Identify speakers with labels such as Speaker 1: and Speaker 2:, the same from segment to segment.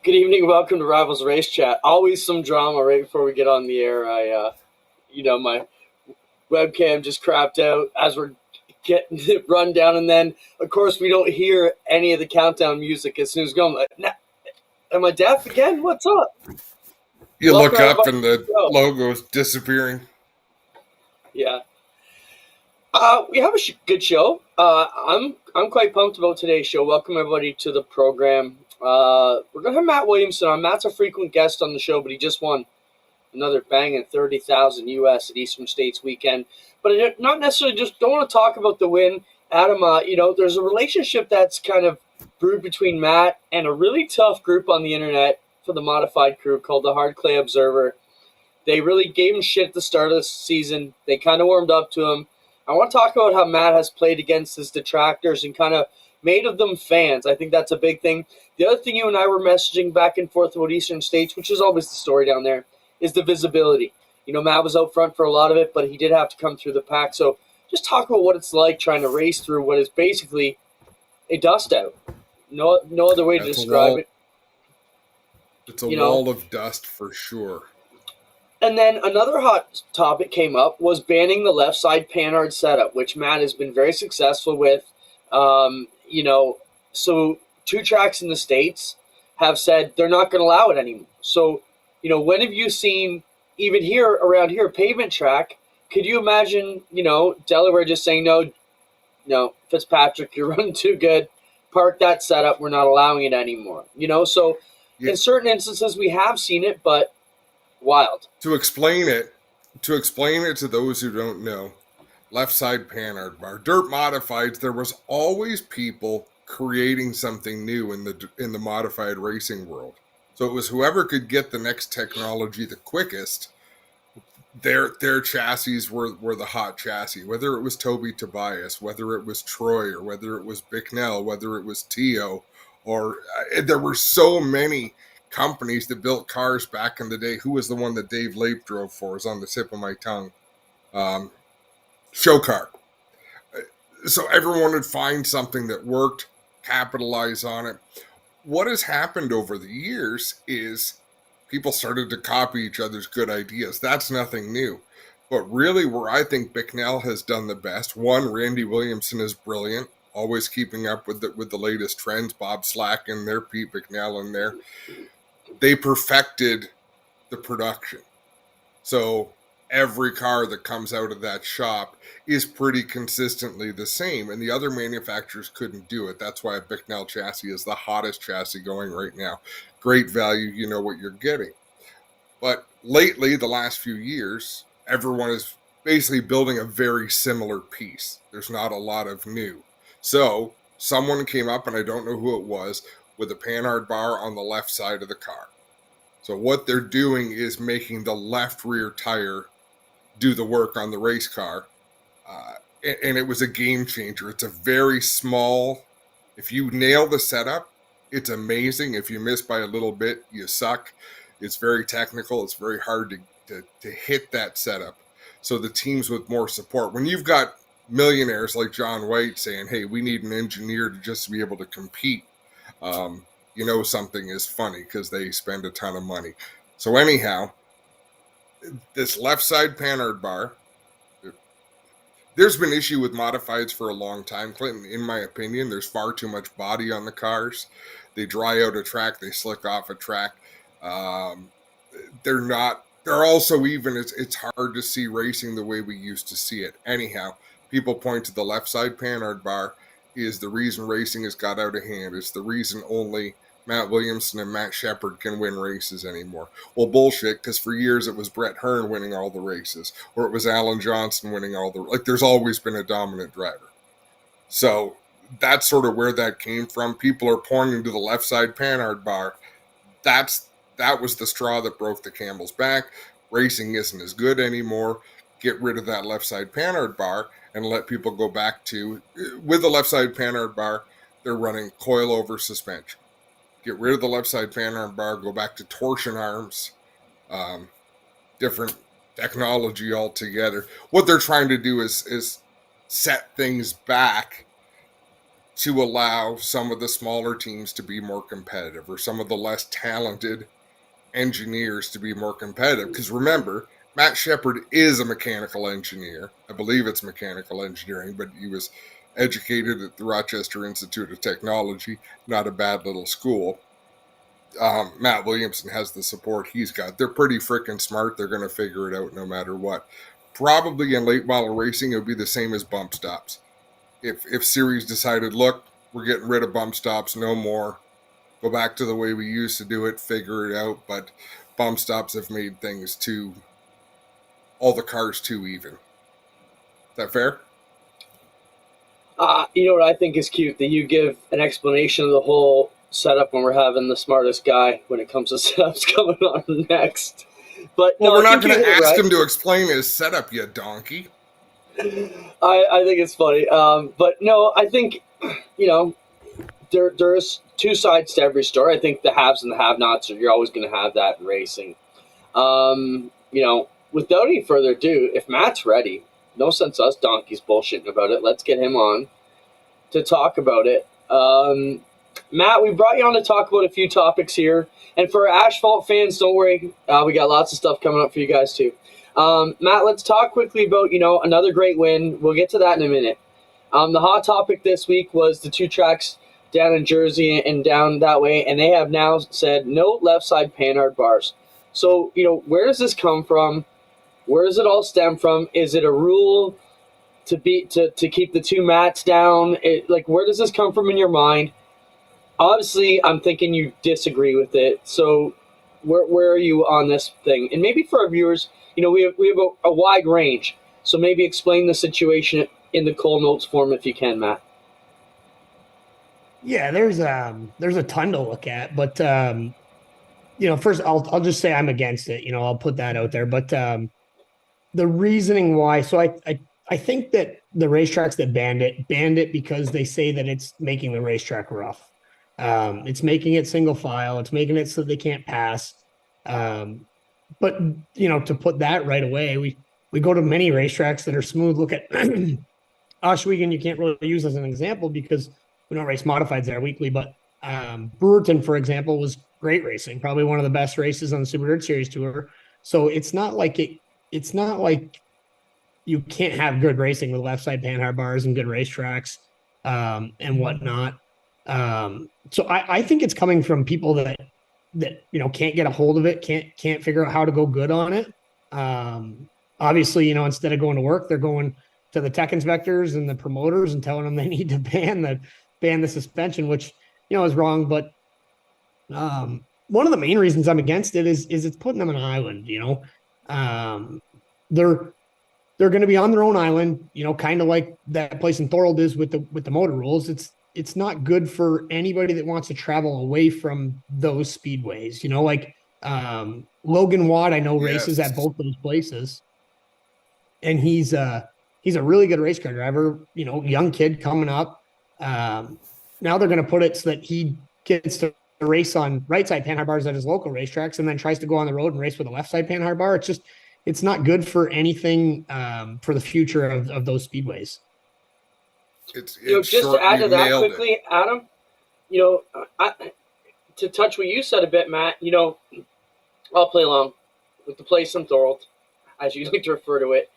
Speaker 1: Good evening. Welcome to Rivalz Race Chat. Always some drama right before we get on the air. My webcam just crapped out as we're getting it run down, and then of course we don't hear any of the countdown music as soon as it's going. Like, am I deaf again? What's up?
Speaker 2: You
Speaker 1: Welcome
Speaker 2: look up
Speaker 1: everybody
Speaker 2: and
Speaker 1: to
Speaker 2: the
Speaker 1: show.
Speaker 2: logo's disappearing.
Speaker 1: Yeah. We have a good show. I'm quite pumped about today's show. Welcome everybody to the program. We're gonna have Matt Williamson on. Matt's a frequent guest on the show, but he just won another banging 30,000 US at Eastern States weekend. But not necessarily just don't want to talk about the win, Adam. There's a relationship that's kind of brewed between Matt and a really tough group on the internet for the modified crew called the Hard Clay Observer. They really gave him shit at the start of the season. They kind of warmed up to him. I want to talk about how Matt has played against his detractors and kind of made of them fans. I think that's a big thing. The other thing you and I were messaging back and forth about Eastern States, which is always the story down there, is the visibility. Matt was out front for a lot of it, but he did have to come through the pack. So just talk about what it's like trying to race through what is basically a dust out. No other way to describe it.
Speaker 2: It's a wall of dust for sure.
Speaker 1: And then another hot topic came up was banning the left side panhard setup, which Matt has been very successful with. So two tracks in the States have said they're not going to allow it anymore. So, when have you seen, even here, around here, pavement track, could you imagine, Delaware just saying, no, Fitzpatrick, you're running too good, park that setup, we're not allowing it anymore. So in certain instances we have seen it, but wild.
Speaker 2: To explain it to those who don't know, left side panhard bar, dirt modifieds, there was always people creating something new in the modified racing world. So it was whoever could get the next technology the quickest. Their chassis were the hot chassis, whether it was Toby Tobias, whether it was Troy, or whether it was Bicknell, whether it was Tio, or there were so many companies that built cars back in the day. Who was the one that Dave Lape drove for? Is on the tip of my tongue. Show car. So everyone would find something that worked, capitalize on it. What has happened over the years is people started to copy each other's good ideas. That's nothing new. But really where I think Bicknell has done the best, one, Randy Williamson is brilliant, always keeping up with the latest trends. Bob Slack in there, Pete Bicknell in there. They perfected the production. So every car that comes out of that shop is pretty consistently the same, and the other manufacturers couldn't do it. That's why a Bicknell chassis is the hottest chassis going right now. Great value, you know what you're getting. But lately, the last few years, everyone is basically building a very similar piece. There's not a lot of new. So someone came up, and I don't know who it was, with a panhard bar on the left side of the car. So what they're doing is making the left rear tire do the work on the race car. And it was a game changer. It's a very small, if you nail the setup, it's amazing. If you miss by a little bit, you suck. It's very technical. It's very hard to hit that setup. So the teams with more support, when you've got millionaires like John White saying, hey, we need an engineer to just be able to compete, something is funny because they spend a ton of money. So anyhow, this left side panhard bar, there's been issue with modifieds for a long time, Clinton. In my opinion, there's far too much body on the cars. They dry out a track, they slick off a track. They're also even, it's hard to see racing the way we used to see it. Anyhow, people point to the left side panhard bar is the reason racing has got out of hand. It's the reason only Matt Williamson and Matt Shepard can win races anymore. Well, bullshit, because for years it was Brett Hearn winning all the races, or it was Alan Johnson winning there's always been a dominant driver. So that's sort of where that came from. People are pointing to the left side panhard bar. That was the straw that broke the camel's back. Racing isn't as good anymore. Get rid of that left side panhard bar and let people go back to, with the left side panhard bar, they're running coilover suspension. Get rid of the left side panhard bar, go back to torsion arms, different technology altogether. What they're trying to do is set things back to allow some of the smaller teams to be more competitive, or some of the less talented engineers to be more competitive. Because remember, Matt Shepard is a mechanical engineer. I believe it's mechanical engineering, but he was educated at the Rochester Institute of Technology, not a bad little school. Matt Williamson has the support he's got. They're pretty freaking smart. They're going to figure it out no matter what. Probably in late model racing, it would be the same as bump stops. If series decided, look, we're getting rid of bump stops, no more, go back to the way we used to do it, figure it out. But bump stops have made things all the cars too even. Is that fair?
Speaker 1: You know what I think is cute? That you give an explanation of the whole setup when we're having the smartest guy when it comes to setups coming on next. But
Speaker 2: well,
Speaker 1: no,
Speaker 2: we're not going to ask
Speaker 1: right.
Speaker 2: him to explain his setup, you donkey.
Speaker 1: I think it's funny. But no, I think, there's two sides to every story. I think the haves and the have-nots, you're always going to have that in racing. Without any further ado, if Matt's ready, no sense us donkeys bullshitting about it. Let's get him on to talk about it. Matt, we brought you on to talk about a few topics here. And for Asphalt fans, don't worry. We got lots of stuff coming up for you guys, too. Matt, let's talk quickly about, another great win. We'll get to that in a minute. The hot topic this week was the two tracks down in Jersey and down that way, and they have now said no left side panhard bars. So, where does this come from? Where does it all stem from? Is it a rule to keep the two mats down? Where does this come from in your mind? Obviously, I'm thinking you disagree with it. So, where are you on this thing? And maybe for our viewers, we have a wide range. So maybe explain the situation in the Cole Notes form if you can, Matt.
Speaker 3: Yeah, there's a ton to look at, but first I'll just say I'm against it. I'll put that out there. But the reasoning why, so I think that the racetracks that banned it because they say that it's making the racetrack rough. It's making it single file. It's making it so they can't pass. But to put that right away, we go to many racetracks that are smooth. Look at Oswego. You can't really use as an example because we don't race modifieds there weekly. But Brewerton, for example, was great racing. Probably one of the best races on the Super Dirt Series Tour. So it's not like you can't have good racing with left side panhard bars and good racetracks and whatnot. So I think it's coming from people that can't get a hold of it, can't figure out how to go good on it. Obviously, instead of going to work, they're going to the tech inspectors and the promoters and telling them they need to ban the suspension, which is wrong. But one of the main reasons I'm against it is it's putting them on an island. They're going to be on their own island, kind of like that place in Thorold is with the motor rules. It's not good for anybody that wants to travel away from those speedways. Logan Watt, I know races at both those places, and he's a really good race car driver. Young kid coming up. Now they're going to put it so that he gets to race on right side panhard bars at his local racetracks, and then tries to go on the road and race with a left side panhard bar. It's not good for anything for the future of those speedways.
Speaker 2: It's
Speaker 1: just to add to that quickly, Adam, to touch what you said a bit, Matt, I'll play along with the place in Thorold, as you like to refer to it.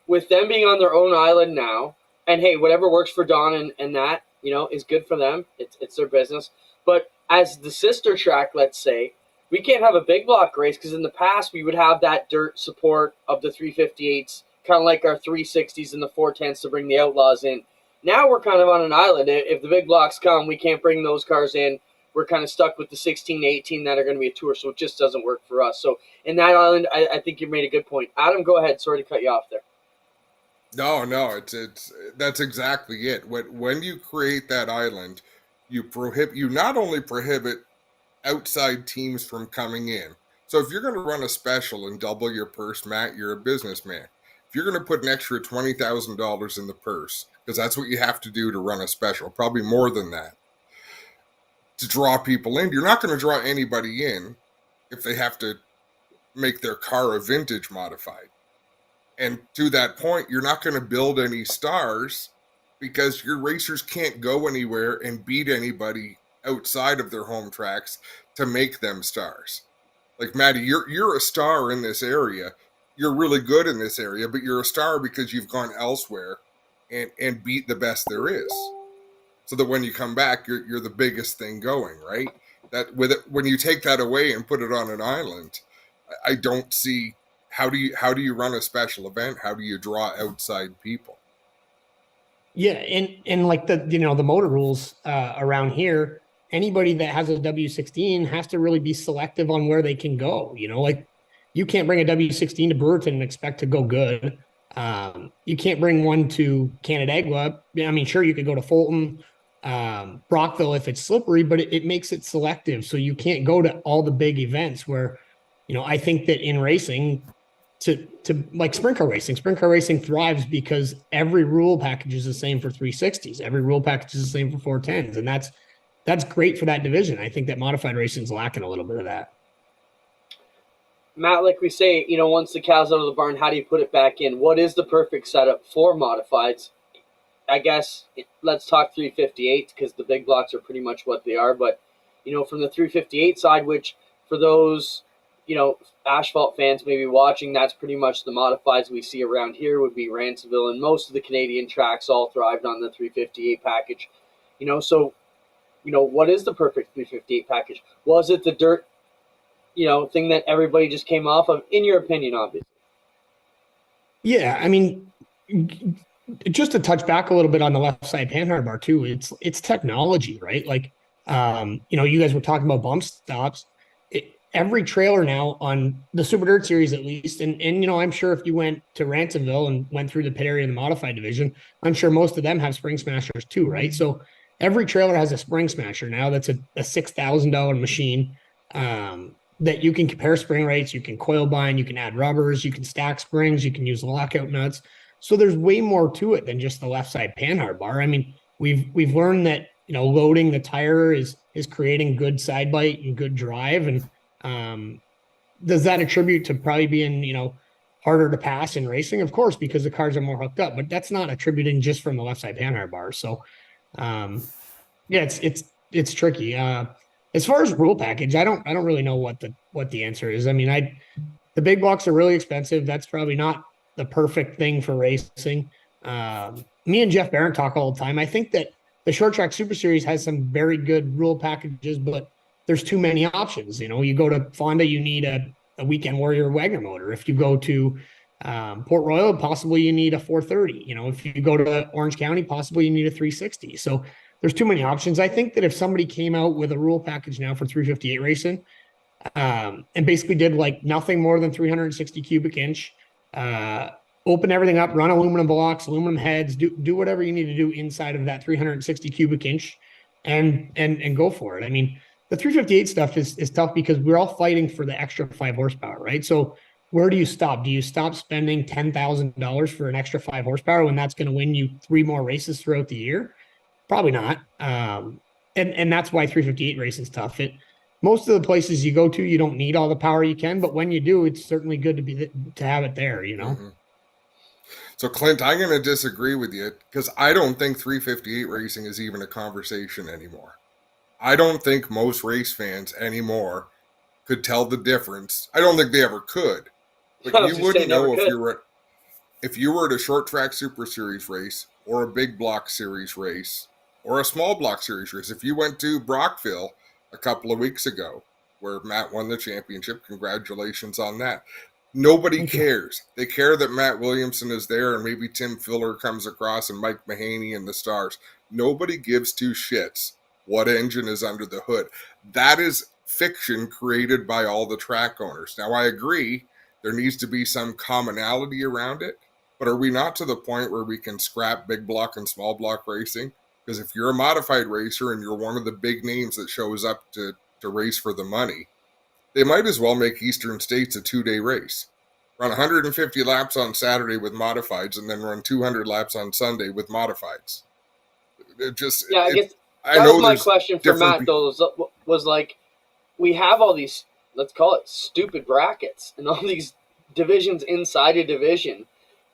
Speaker 1: With them being on their own island now, and hey, whatever works for Don and that, is good for them. It's their business. But as the sister track, let's say, we can't have a big block race because in the past we would have that dirt support of the 358s, kind of like our 360s and the 410s to bring the Outlaws in. Now we're kind of on an island. If the big blocks come, we can't bring those cars in. We're kind of stuck with the 16 to 18 that are going to be a tour, so it just doesn't work for us. So in that island, I think you made a good point. Adam, go ahead. Sorry to cut you off there.
Speaker 2: No, it's that's exactly it. When you create that island, you not only prohibit outside teams from coming in. So if you're going to run a special and double your purse, Matt, you're a businessman. If you're going to put an extra $20,000 in the purse, because that's what you have to do to run a special, probably more than that, to draw people in, you're not going to draw anybody in if they have to make their car a vintage modified. And to that point, you're not going to build any stars because your racers can't go anywhere and beat anybody outside of their home tracks to make them stars. Like, Maddie, you're a star in this area. You're really good in this area, but you're a star because you've gone elsewhere and beat the best there is. So that when you come back, you're the biggest thing going, right? That with it, when you take that away and put it on an island, I don't see how do you run a special event? How do you draw outside people?
Speaker 3: Yeah, and like the motor rules around here, anybody that has a W16 has to really be selective on where they can go. Like you can't bring a W16 to Brewerton and expect to go good. You can't bring one to Canandaigua. I mean, sure, you could go to Fulton, Brockville if it's slippery, but it makes it selective. So you can't go to all the big events where, I think that in racing, to like sprint car racing thrives because every rule package is the same for 360s. Every rule package is the same for 410s. And that's great for that division. I think that modified racing is lacking a little bit of that.
Speaker 1: Matt, like we say, once the cow's out of the barn, how do you put it back in? What is the perfect setup for modifieds? I guess let's talk 358 because the big blocks are pretty much what they are. But, from the 358 side, which for those, asphalt fans maybe watching, that's pretty much the modifieds we see around here would be Ranceville, and most of the Canadian tracks all thrived on the 358 package. So, what is the perfect 358 package? Was it the dirt, thing that everybody just came off of, in your opinion, obviously?
Speaker 3: Yeah, I mean, just to touch back a little bit on the left side panhard bar too, it's technology, right? Like, you guys were talking about bump stops. Every trailer now on the Super Dirt Series, at least, and I'm sure if you went to Ransomville and went through the pit area in the modified division, I'm sure most of them have spring smashers too, right? So every trailer has a spring smasher now. That's a $6,000 machine that you can compare spring rates, you can coil bind, you can add rubbers, you can stack springs, you can use lockout nuts. So there's way more to it than just the left side panhard bar. I mean, we've learned that loading the tire is creating good side bite and good drive, and does that attribute to probably being, harder to pass in racing? Of course, because the cars are more hooked up, but that's not attributing just from the left side panhard bar. So, yeah, it's tricky. As far as rule package, I don't really know what the answer is. I mean, the big blocks are really expensive. That's probably not the perfect thing for racing. Me and Jeff Barron talk all the time. I think that the Short Track Super Series has some very good rule packages, but there's too many options. You go to Fonda, you need a Weekend Warrior Wagner motor. If you go to Port Royal, possibly you need a 430. If you go to Orange County, possibly you need a 360. So there's too many options. I think that if somebody came out with a rule package now for 358 racing, and basically did like nothing more than 360 cubic inch, open everything up, run aluminum blocks, aluminum heads, do whatever you need to do inside of that 360 cubic inch and go for it. I mean, the 358 stuff is tough because we're all fighting for the extra 5 horsepower, right? So where do you stop? Do you stop spending $10,000 for an extra 5 horsepower when that's going to win you 3 more races throughout the year? Probably not. And that's why 358 racing is tough. Most of the places you go to, you don't need all the power you can, but when you do, it's certainly good to have it there,
Speaker 2: Mm-hmm. So, Clint, I'm going to disagree with you because I don't think 358 racing is even a conversation anymore. I don't think most race fans anymore could tell the difference. I don't think they ever could. But you wouldn't know if you were at a Short Track Super Series race or a Big Block Series race or a Small Block Series race. If you went to Brockville a couple of weeks ago where Matt won the championship, congratulations on that. Nobody cares. They care that Matt Williamson is there and maybe Tim Filler comes across and Mike Mahaney and the stars. Nobody gives 2 shits what engine is under the hood. That is fiction created by all the track owners. Now, I agree there needs to be some commonality around it, but are we not to the point where we can scrap big block and small block racing? Because if you're a modified racer and you're one of the big names that shows up to race for the money, they might as well make Eastern States a 2-day race. Run 150 laps on Saturday with modifieds and then run 200 laps on Sunday with modifieds.
Speaker 1: I guess that was my question for Matt, though, was like, we have all these, let's call it stupid brackets and all these divisions inside a division.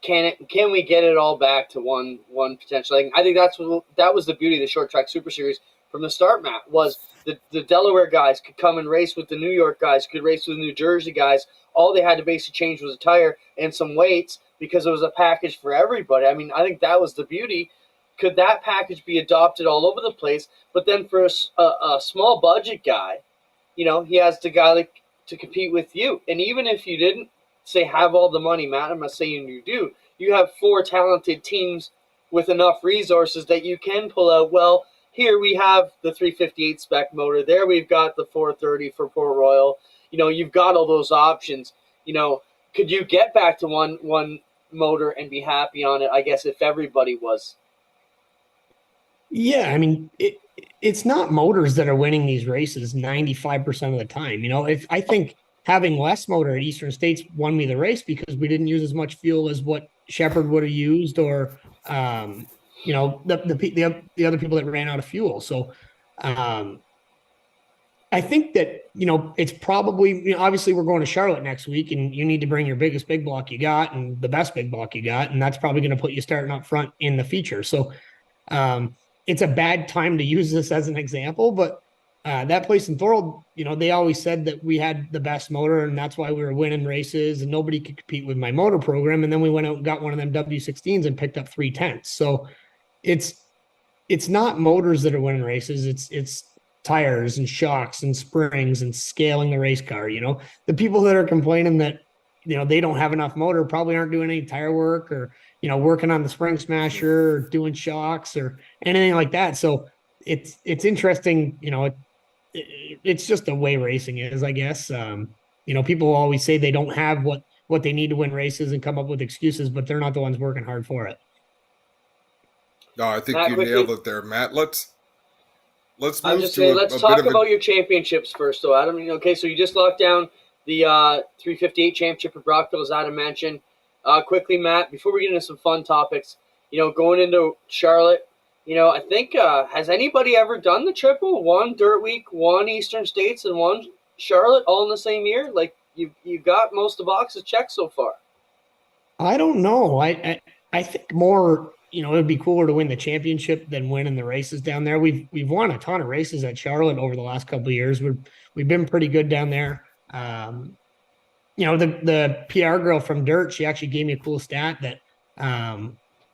Speaker 1: can we get it all back to one potential? Like, I think that was the beauty of the short track super series from the start, Matt, was the Delaware guys could come and race with the New York guys, could race with the New Jersey guys. All they had to basically change was a tire and some weights because it was a package for everybody. I mean, I think that was the beauty. Could that package be adopted all over the place? But then for a small budget guy, he has the guy to compete with you. And even if you didn't, say, have all the money, Matt, I'm not saying you do, you have 4 talented teams with enough resources that you can pull out, well, here we have the 358 spec motor. There we've got the 430 for Port Royal. You've got all those options. Could you get back to one motor and be happy on it, I guess, if everybody was?
Speaker 3: Yeah, I mean, it's not motors that are winning these races 95% of the time. If I think having less motor at Eastern States won me the race because we didn't use as much fuel as what Shepherd would have used, or the other people that ran out of fuel. So I think that it's probably, obviously we're going to Charlotte next week, and you need to bring your biggest big block you got and the best big block you got, and that's probably going to put you starting up front in the feature. So it's a bad time to use this as an example, but that place in Thorold, they always said that we had the best motor, and that's why we were winning races, and nobody could compete with my motor program. And then we went out and got one of them W16s and picked up 3/10. So it's not motors that are winning races. It's tires and shocks and springs and scaling the race car. The people that are complaining that, they don't have enough motor probably aren't doing any tire work, or, working on the spring smasher, or doing shocks or anything like that. So it's interesting, it's just the way racing is, I guess. People always say they don't have what they need to win races and come up with excuses, but they're not the ones working hard for it.
Speaker 2: No, I think Matt, you nailed it there, Matt. Let's move
Speaker 1: let's talk about your championships first, though, Adam. Okay, so you just locked down the 358 championship at Brockville, as Adam mentioned. Quickly, Matt, before we get into some fun topics, going into Charlotte, I think, has anybody ever done the triple? One Dirt Week, one Eastern States, and one Charlotte all in the same year? Like, you got most of the boxes checked so far.
Speaker 3: I don't know. I think more, it would be cooler to win the championship than winning the races down there. We've won a ton of races at Charlotte over the last couple of years. We've been pretty good down there. The PR girl from Dirt, she actually gave me a cool stat that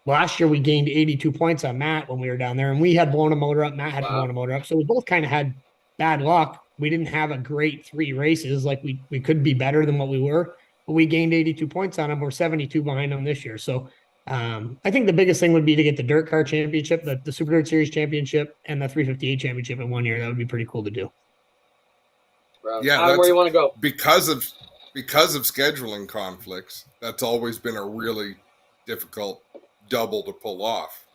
Speaker 3: last year we gained 82 points on Matt when we were down there, and we had blown a motor up. Matt had blown a motor up. So we both kind of had bad luck. We didn't have a great 3 races. Like, we could be better than what we were, but we gained 82 points on them. We're 72 behind them this year. So I think the biggest thing would be to get the Dirt Car Championship, the Super Dirt Series Championship, and the 358 Championship in one year. That would be pretty cool to do.
Speaker 2: Yeah,
Speaker 1: where you want to go?
Speaker 2: Because of scheduling conflicts, that's always been a really difficult double to pull off.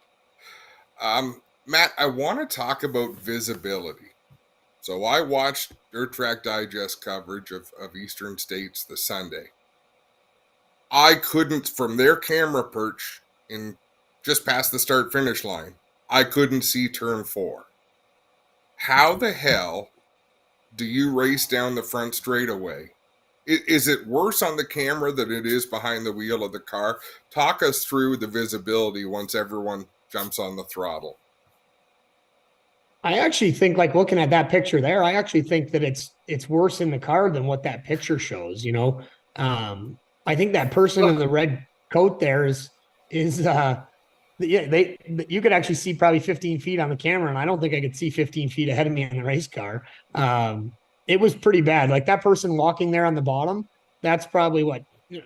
Speaker 2: Matt, I want to talk about visibility. So I watched Dirt Track Digest coverage of Eastern States the Sunday. I couldn't, from their camera perch in just past the start-finish line, I couldn't see turn 4. How the hell do you race down the front straightaway? Is it worse on the camera than it is behind the wheel of the car? Talk us through the visibility once everyone jumps on the throttle.
Speaker 3: I actually think, like, looking at that picture there, I actually think that it's worse in the car than what that picture shows. I think that person in the red coat there is you could actually see probably 15 feet on the camera, and I don't think I could see 15 feet ahead of me in the race car. It was pretty bad. Like, that person walking there on the bottom, that's probably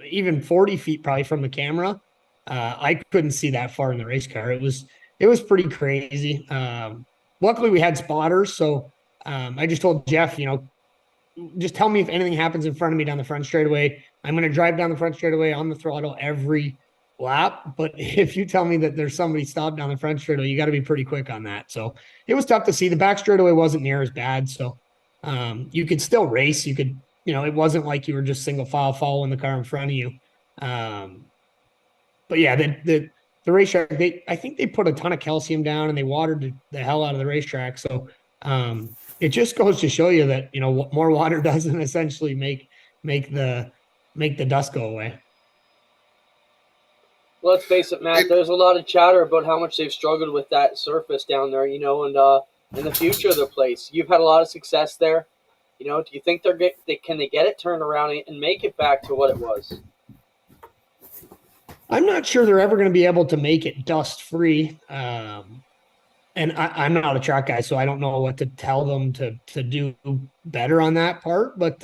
Speaker 3: even 40 feet probably from the camera. I couldn't see that far in the race car. It was pretty crazy. Luckily we had spotters. So I just told Jeff, just tell me if anything happens in front of me down the front straightaway. I'm going to drive down the front straightaway on the throttle every lap. But if you tell me that there's somebody stopped down the front straightaway, you got to be pretty quick on that. So it was tough to see. The back straightaway wasn't near as bad. So you could still race. You could, it wasn't like you were just single file following the car in front of you. But yeah, the racetrack, I think they put a ton of calcium down and they watered the hell out of the racetrack. So it just goes to show you that, more water doesn't essentially make the dust go away.
Speaker 1: Let's face it, Matt. There's a lot of chatter about how much they've struggled with that surface down there, and in the future of their place. You've had a lot of success there. Do you think can they get it turned around and make it back to what it was?
Speaker 3: I'm not sure they're ever going to be able to make it dust free. And I'm not a track guy, so I don't know what to tell them to do better on that part. But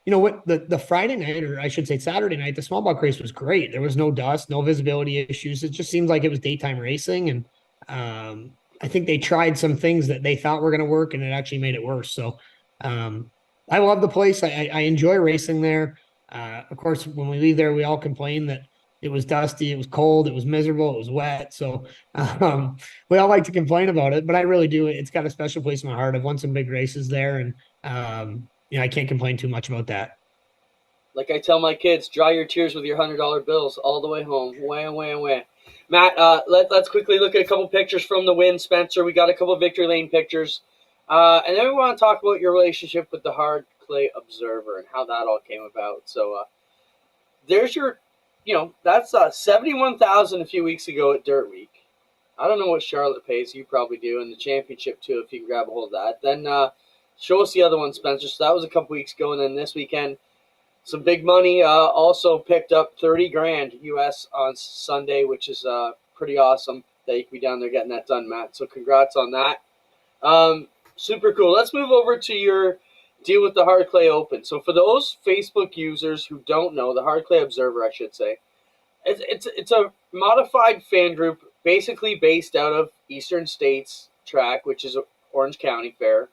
Speaker 3: what the Friday night, or I should say Saturday night, the small buck race was great. There was no dust, no visibility issues. It just seemed like it was daytime racing, and I think they tried some things that they thought were going to work, and it actually made it worse. So I love the place. I enjoy racing there. Of course, when we leave there, we all complain that it was dusty, it was cold, it was miserable, it was wet. So we all like to complain about it, but I really do. It's got a special place in my heart. I've won some big races there, and I can't complain too much about that.
Speaker 1: Like I tell my kids, dry your tears with your $100 bills all the way home. Wham, wham, wham. Matt, let's quickly look at a couple pictures from the win, Spencer. We got a couple Victory Lane pictures. And then we want to talk about your relationship with the Hard Clay Observer and how that all came about. So there's your, that's $71,000 a few weeks ago at Dirt Week. I don't know what Charlotte pays. You probably do. And the championship, too, if you can grab a hold of that. Then show us the other one, Spencer. So that was a couple weeks ago. And then this weekend, some big money. Also picked up $30,000 US on Sunday, which is pretty awesome that you can be down there getting that done, Matt. So congrats on that. Super cool. Let's move over to your deal with the Hard Clay Open. So for those Facebook users who don't know, the Hard Clay Observer, I should say, it's a modified fan group basically based out of Eastern States Track, which is Orange County Fair.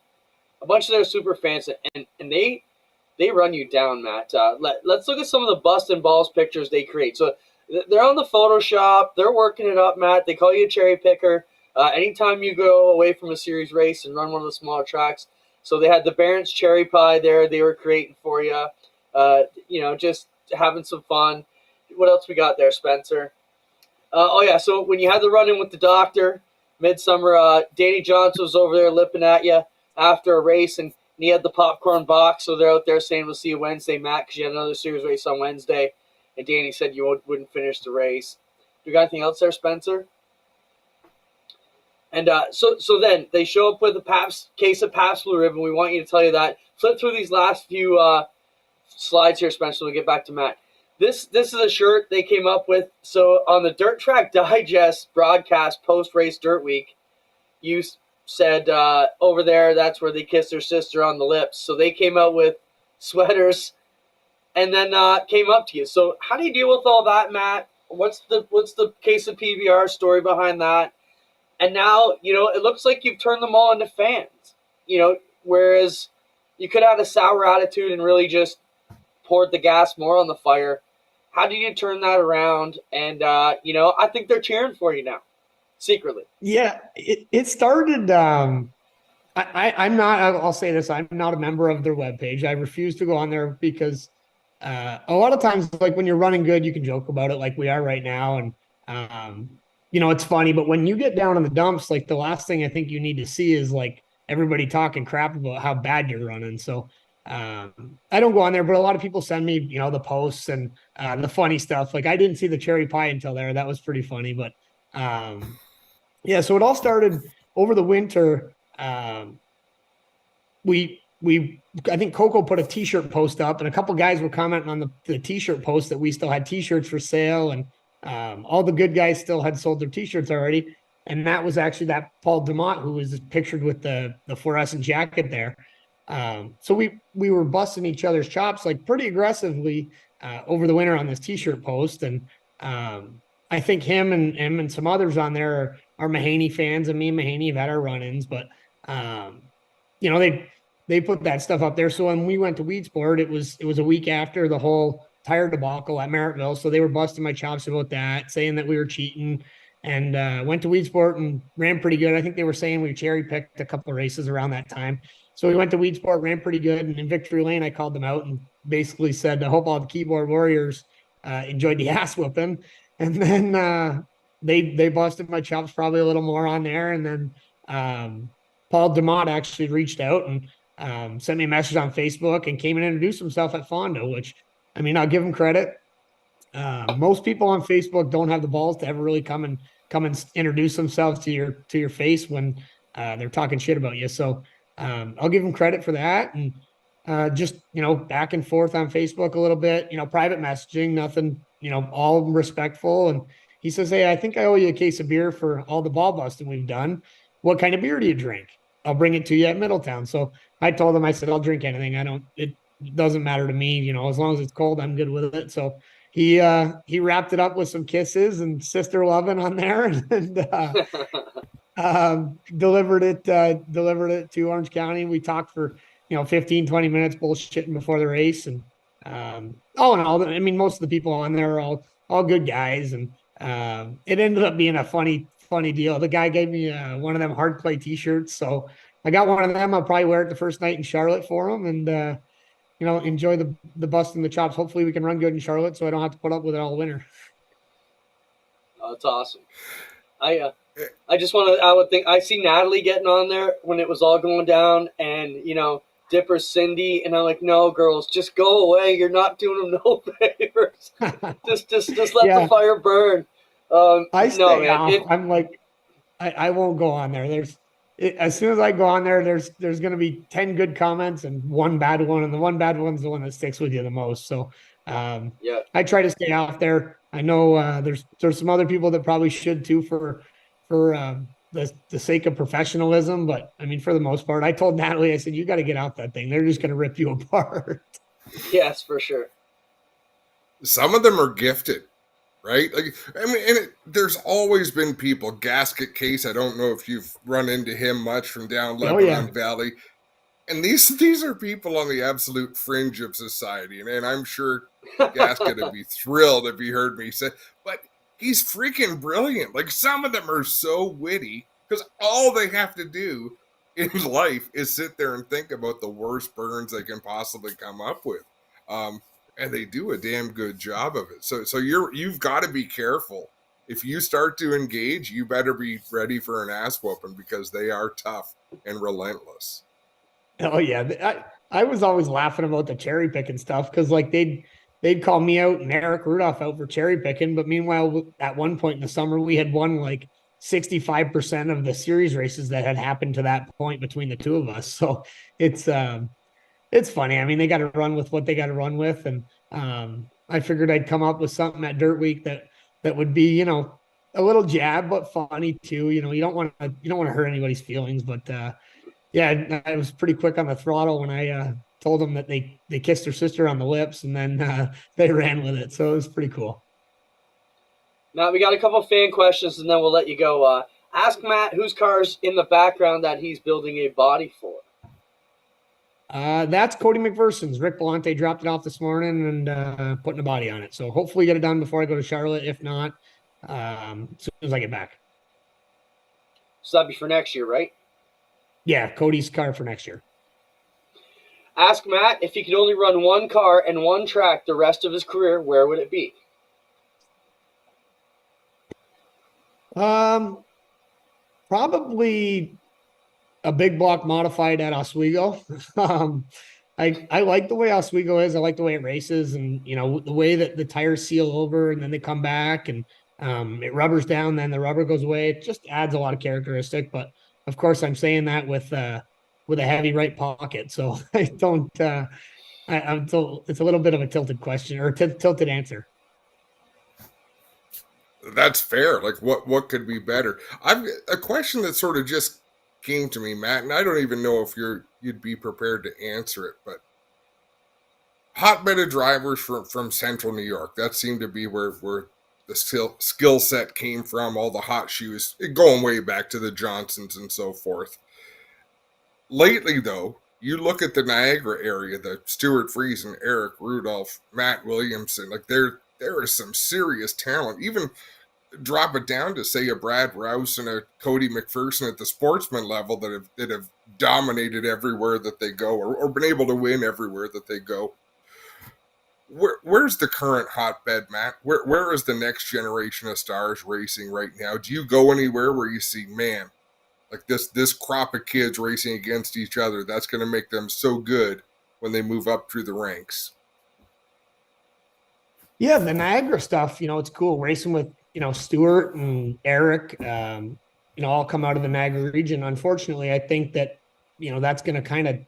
Speaker 1: A bunch of their super fans, and they run you down, Matt. Let's look at some of the bust and balls pictures they create. So they're on the Photoshop. They're working it up, Matt. They call you a cherry picker. Anytime you go away from a series race and run one of the smaller tracks. So they had the Barron's Cherry Pie there. They were creating for you. Just having some fun. What else we got there, Spencer? So when you had the run-in with the doctor, Midsummer, Danny Johnson was over there lipping at you after a race, and he had the popcorn box. So they're out there saying, we'll see you Wednesday, Matt, because you had another series race on Wednesday. And Danny said you wouldn't finish the race. You got anything else there, Spencer? And so then they show up with a case of Pabst Blue Ribbon. We want you to tell you that. Flip through these last few slides here, Spencer. We'll get back to Matt. This is a shirt they came up with. So on the Dirt Track Digest broadcast post-race Dirt Week, you said over there that's where they kissed their sister on the lips. So they came out with sweaters and then came up to you. So how do you deal with all that, Matt? What's the case of PBR story behind that? And now, it looks like you've turned them all into fans, whereas you could have had a sour attitude and really just poured the gas more on the fire. How do you turn that around? And, I think they're cheering for you now, secretly.
Speaker 3: Yeah, it started. I'm not, I'll say this, I'm not a member of their webpage. I refuse to go on there because a lot of times, like when you're running good, you can joke about it like we are right now. And, it's funny, but when you get down in the dumps, like the last thing I think you need to see is like everybody talking crap about how bad you're running. So I don't go on there, but a lot of people send me, the posts and the funny stuff. Like I didn't see the cherry pie until there. That was pretty funny. But so it all started over the winter. I think Coco put a t-shirt post up and a couple guys were commenting on the t-shirt post that we still had t-shirts for sale, and all the good guys still had sold their t-shirts already. And that was actually that Paul DeMott who was pictured with the fluorescent jacket there. So we were busting each other's chops like pretty aggressively over the winter on this t-shirt post. And I think him and some others on there are Mahaney fans, and me and Mahaney have had our run-ins, but they put that stuff up there. So when we went to Weedsport, it was a week after the whole tire debacle at Merrittville. So they were busting my chops about that, saying that we were cheating, and went to Weedsport and ran pretty good. I think they were saying we cherry picked a couple of races around that time. So we went to Weedsport, ran pretty good. And in Victory Lane, I called them out and basically said, I hope all the keyboard warriors enjoyed the ass whooping. And then they busted my chops probably a little more on there. And then Paul DeMott actually reached out and sent me a message on Facebook and came and introduced himself at Fondo, which, I mean, I'll give him credit. Most people on Facebook don't have the balls to ever really come and introduce themselves to your face when they're talking shit about you. So I'll give them credit for that, and just back and forth on Facebook a little bit. Private messaging, nothing. All respectful. And he says, "Hey, I think I owe you a case of beer for all the ball busting we've done. What kind of beer do you drink? I'll bring it to you at Middletown." So I told him, I said, "I'll drink anything. It doesn't matter to me. As long as it's cold, I'm good with it." So he wrapped it up with some kisses and sister loving on there, and delivered it to Orange County. We talked for 15, 20 minutes bullshitting before the race, and all in all, I mean, most of the people on there are all good guys, and it ended up being a funny deal. The guy gave me one of them hard play t-shirts, so I got one of them. I'll probably wear it the first night in Charlotte for him, and enjoy the busting the chops. Hopefully we can run good in Charlotte so I don't have to put up with it all winter.
Speaker 1: Oh, that's awesome. I just want to. I would think I see Natalie getting on there when it was all going down, and Dipper Cindy, and I'm like, no, girls, just go away. You're not doing them no favors. just let the fire burn.
Speaker 3: I stay off. I'm like, I won't go on there. As soon as I go on there, there's going to be 10 good comments and one bad one, and the one bad one's the one that sticks with you the most. So I try to stay off there. I know there's some other people that probably should too for the sake of professionalism, but I mean, for the most part, I told Natalie, I said, you got to get out that thing. They're just going to rip you apart.
Speaker 1: Yes, for sure.
Speaker 2: Some of them are gifted, right? Like, I mean, and there's always been people. Gasket Case, I don't know if you've run into him much from down Lebanon Valley. And these are people on the absolute fringe of society. And I'm sure Gasket would be thrilled if he heard me say, but he's freaking brilliant. Like, some of them are so witty because all they have to do in life is sit there and think about the worst burns they can possibly come up with. And they do a damn good job of it. So you've got to be careful. If you start to engage, you better be ready for an ass whooping because they are tough and relentless.
Speaker 3: Oh yeah, I was always laughing about the cherry picking stuff because like they'd call me out and Eric Rudolph out for cherry picking, but meanwhile at one point in the summer we had won like 65% of the series races that had happened to that point between the two of us. So it's funny. I mean, they got to run with what they got to run with, and I figured I'd come up with something at Dirt Week that would be a little jab but funny too. You don't want to hurt anybody's feelings, but yeah, I was pretty quick on the throttle when I told them that they kissed their sister on the lips, and then they ran with it. So it was pretty cool.
Speaker 1: Now we got a couple fan questions, and then we'll let you go. Ask Matt whose car's in the background that he's building a body for.
Speaker 3: That's Cody McPherson's. Rick Belante dropped it off this morning and putting a body on it. So hopefully get it done before I go to Charlotte. If not, as soon as I get back.
Speaker 1: So that'd be for next year, right?
Speaker 3: Yeah, Cody's car for next year.
Speaker 1: Ask Matt if he could only run one car and one track the rest of his career, where would it be?
Speaker 3: Probably a big block modified at Oswego. I like the way Oswego is. I like the way it races, and the way that the tires seal over and then they come back and it rubbers down, then the rubber goes away. It just adds a lot of characteristic. But of course, I'm saying that with a heavy right pocket, so I don't. It's a little bit of a tilted question or tilted answer.
Speaker 2: That's fair. Like, what could be better? I've a question that sort of just came to me, Matt, and I don't even know if you'd be prepared to answer it, but hotbed of drivers from Central New York. That seemed to be where the skill set came from. All the hot shoes, going way back to the Johnsons and so forth. Lately, though, you look at the Niagara area, the Stuart Friesen, Eric Rudolph, Matt Williamson. Like, there is some serious talent. Even drop it down to, say, a Brad Rouse and a Cody McPherson at the sportsman level that have dominated everywhere that they go, or been able to win everywhere that they go. Where's the current hotbed, Matt? Where is the next generation of stars racing right now? Do you go anywhere where you see, man, like this crop of kids racing against each other, that's going to make them so good when they move up through the ranks?
Speaker 3: Yeah, the Niagara stuff, it's cool racing with, Stuart and Eric, all come out of the Niagara region. Unfortunately, I think that, that's going to kind of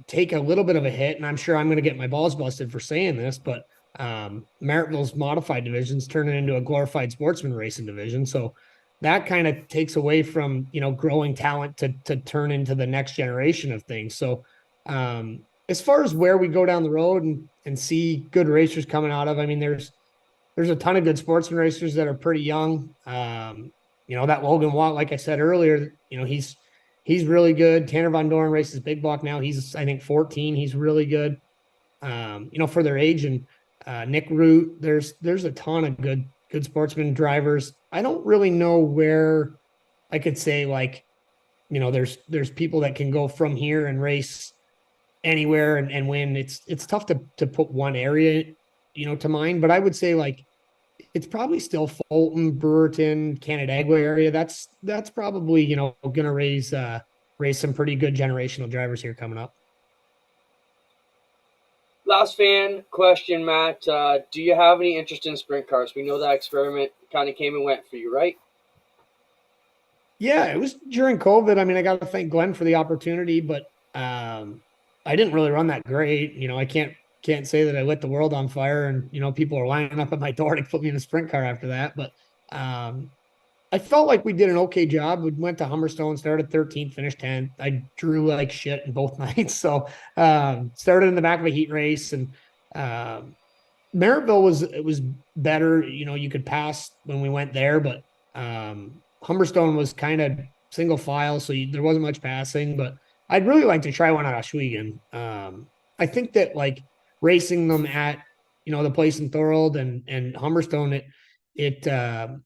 Speaker 3: take a little bit of a hit, and I'm sure I'm going to get my balls busted for saying this, but Maritieville's modified division's turning into a glorified sportsman racing division. So that kind of takes away from, growing talent to turn into the next generation of things. So as far as where we go down the road and see good racers coming out of, I mean, there's a ton of good sportsman racers that are pretty young. That Logan Watt, like I said earlier, he's really good. Tanner Von Doren races big block now. He's, I think, 14. He's really good, for their age. And Nick Root, there's a ton of good sportsman drivers. I don't really know where I could say, like, there's people that can go from here and race anywhere and win. It's tough to put one area, to mind, but I would say, like, it's probably still Fulton, Brewerton, Canandaigua area. That's probably, going to raise some pretty good generational drivers here coming up.
Speaker 1: Last fan question, Matt. Do you have any interest in sprint cars? We know that experiment kind of came and went for you, right?
Speaker 3: Yeah, it was during COVID. I mean, I got to thank Glenn for the opportunity, but I didn't really run that great. I can't say that I lit the world on fire, and people are lining up at my door to put me in a sprint car after that. But I felt like we did an okay job. We went to Humberstone, started 13th, finished 10th. I drew like shit in both nights. So started in the back of a heat race, and Maryville was better. You could pass when we went there, but Humberstone was kind of single file, so there wasn't much passing. But I'd really like to try one at Oswego. I think that, like, racing them at, the place in Thorold and Humberstone, it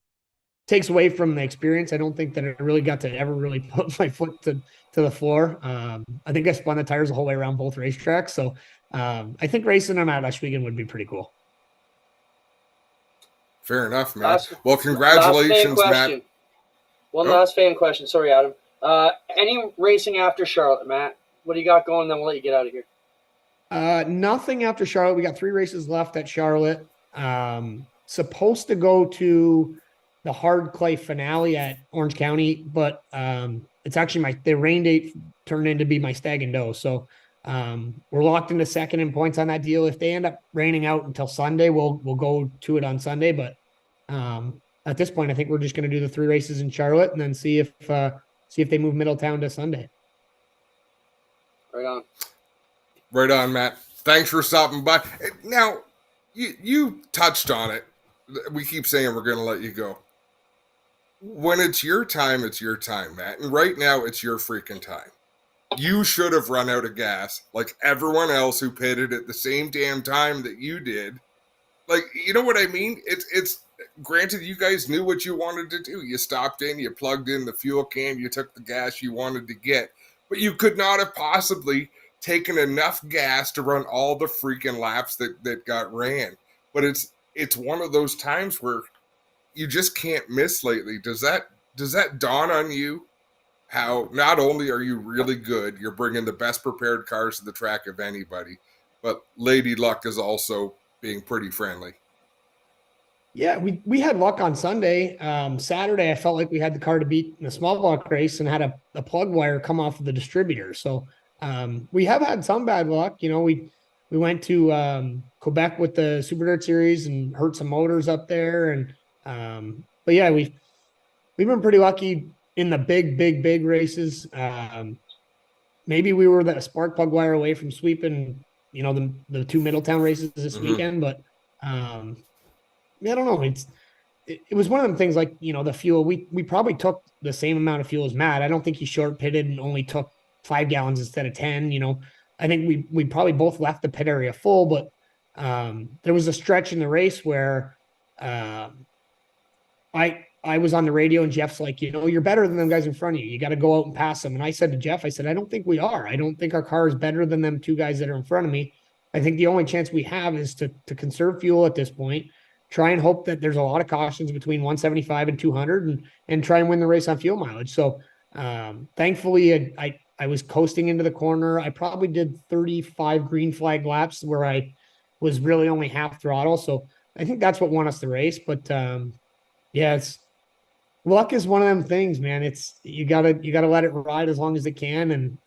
Speaker 3: takes away from the experience. I don't think that I really got to ever really put my foot to the floor. I think I spun the tires the whole way around both racetracks. So I think racing them at Oswego would be pretty cool.
Speaker 2: Fair enough, Matt. Well, congratulations, Matt.
Speaker 1: One last fan question. Sorry, Adam. Any racing after Charlotte, Matt? What do you got going? Then we'll let you get out of here.
Speaker 3: Nothing after Charlotte. We got 3 races left at Charlotte. Supposed to go to the hard clay finale at Orange County, but it's actually the rain date turned into be my stag and doe. So we're locked into second in points on that deal. If they end up raining out until Sunday, we'll go to it on Sunday. But at this point, I think we're just going to do the 3 races in Charlotte and then see if they move Middletown to Sunday.
Speaker 2: Right on, Matt. Thanks for stopping by. Now, you touched on it. We keep saying we're going to let you go. When it's your time, Matt. And right now, it's your freaking time. You should have run out of gas like everyone else who pitted at the same damn time that you did. Like, you know what I mean? It's granted, you guys knew what you wanted to do. You stopped in, you plugged in the fuel can, you took the gas you wanted to get. But you could not have possibly taken enough gas to run all the freaking laps that got ran. But it's one of those times where you just can't miss lately. Does that dawn on you how not only are you really good, you're bringing the best prepared cars to the track of anybody, but Lady Luck is also being pretty friendly?
Speaker 3: Yeah, we had luck on Sunday. Saturday, I felt like we had the car to beat in the small block race and had a plug wire come off of the distributor. So we have had some bad luck. We went to Quebec with the Super Dirt Series and hurt some motors up there. And but yeah, we've been pretty lucky in the big races. Maybe we were that spark plug wire away from sweeping, the 2 Middletown races this weekend, but I don't know. It was one of them things like, the fuel, we probably took the same amount of fuel as Matt. I don't think he short pitted and only took 5 gallons instead of 10. I think we probably both left the pit area full, but there was a stretch in the race where I was on the radio and Jeff's like, you're better than them guys in front of you. You got to go out and pass them. And I said to Jeff, I said, I don't think we are. I don't think our car is better than them 2 guys that are in front of me. I think the only chance we have is to conserve fuel at this point, try and hope that there's a lot of cautions between 175 and 200 and try and win the race on fuel mileage. So thankfully I was coasting into the corner. I probably did 35 green flag laps where I was really only half throttle. So I think that's what won us the race. But yeah, it's luck is one of them things, man. It's you gotta let it ride as long as it can, and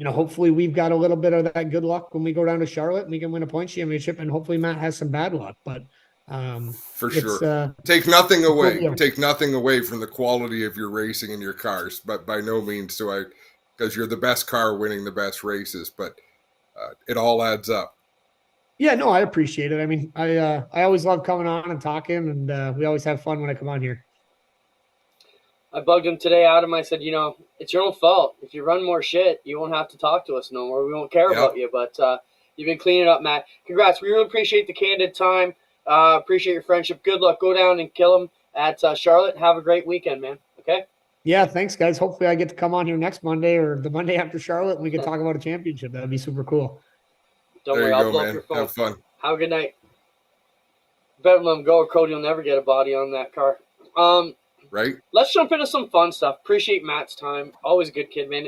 Speaker 3: hopefully we've got a little bit of that good luck when we go down to Charlotte and we can win a point championship, and hopefully Matt has some bad luck. But
Speaker 2: For
Speaker 3: it's
Speaker 2: sure. Take nothing away.
Speaker 3: yeah.
Speaker 2: Take nothing away from the quality of your racing and your cars, but by no means do I, because you're the best car winning the best races, but it all adds up.
Speaker 3: Yeah, no, I appreciate it. I mean, I always love coming on and talking, and we always have fun when I come on here.
Speaker 1: I bugged him today, Adam. I said, it's your own fault. If you run more shit, you won't have to talk to us no more. We won't care about you. But you've been cleaning up, Matt. Congrats. We really appreciate the candid time. Appreciate your friendship. Good luck. Go down and kill him at Charlotte. Have a great weekend, man. Okay?
Speaker 3: Yeah, thanks, guys. Hopefully I get to come on here next Monday or the Monday after Charlotte, and we can talk about a championship. That'd be super cool.
Speaker 1: Don't worry. I'll blow up your phone.
Speaker 2: Have fun.
Speaker 1: Have a good night. Better let him go, or Cody will never get a body on that car.
Speaker 2: Right?
Speaker 1: Let's jump into some fun stuff. Appreciate Matt's time. Always a good kid, man.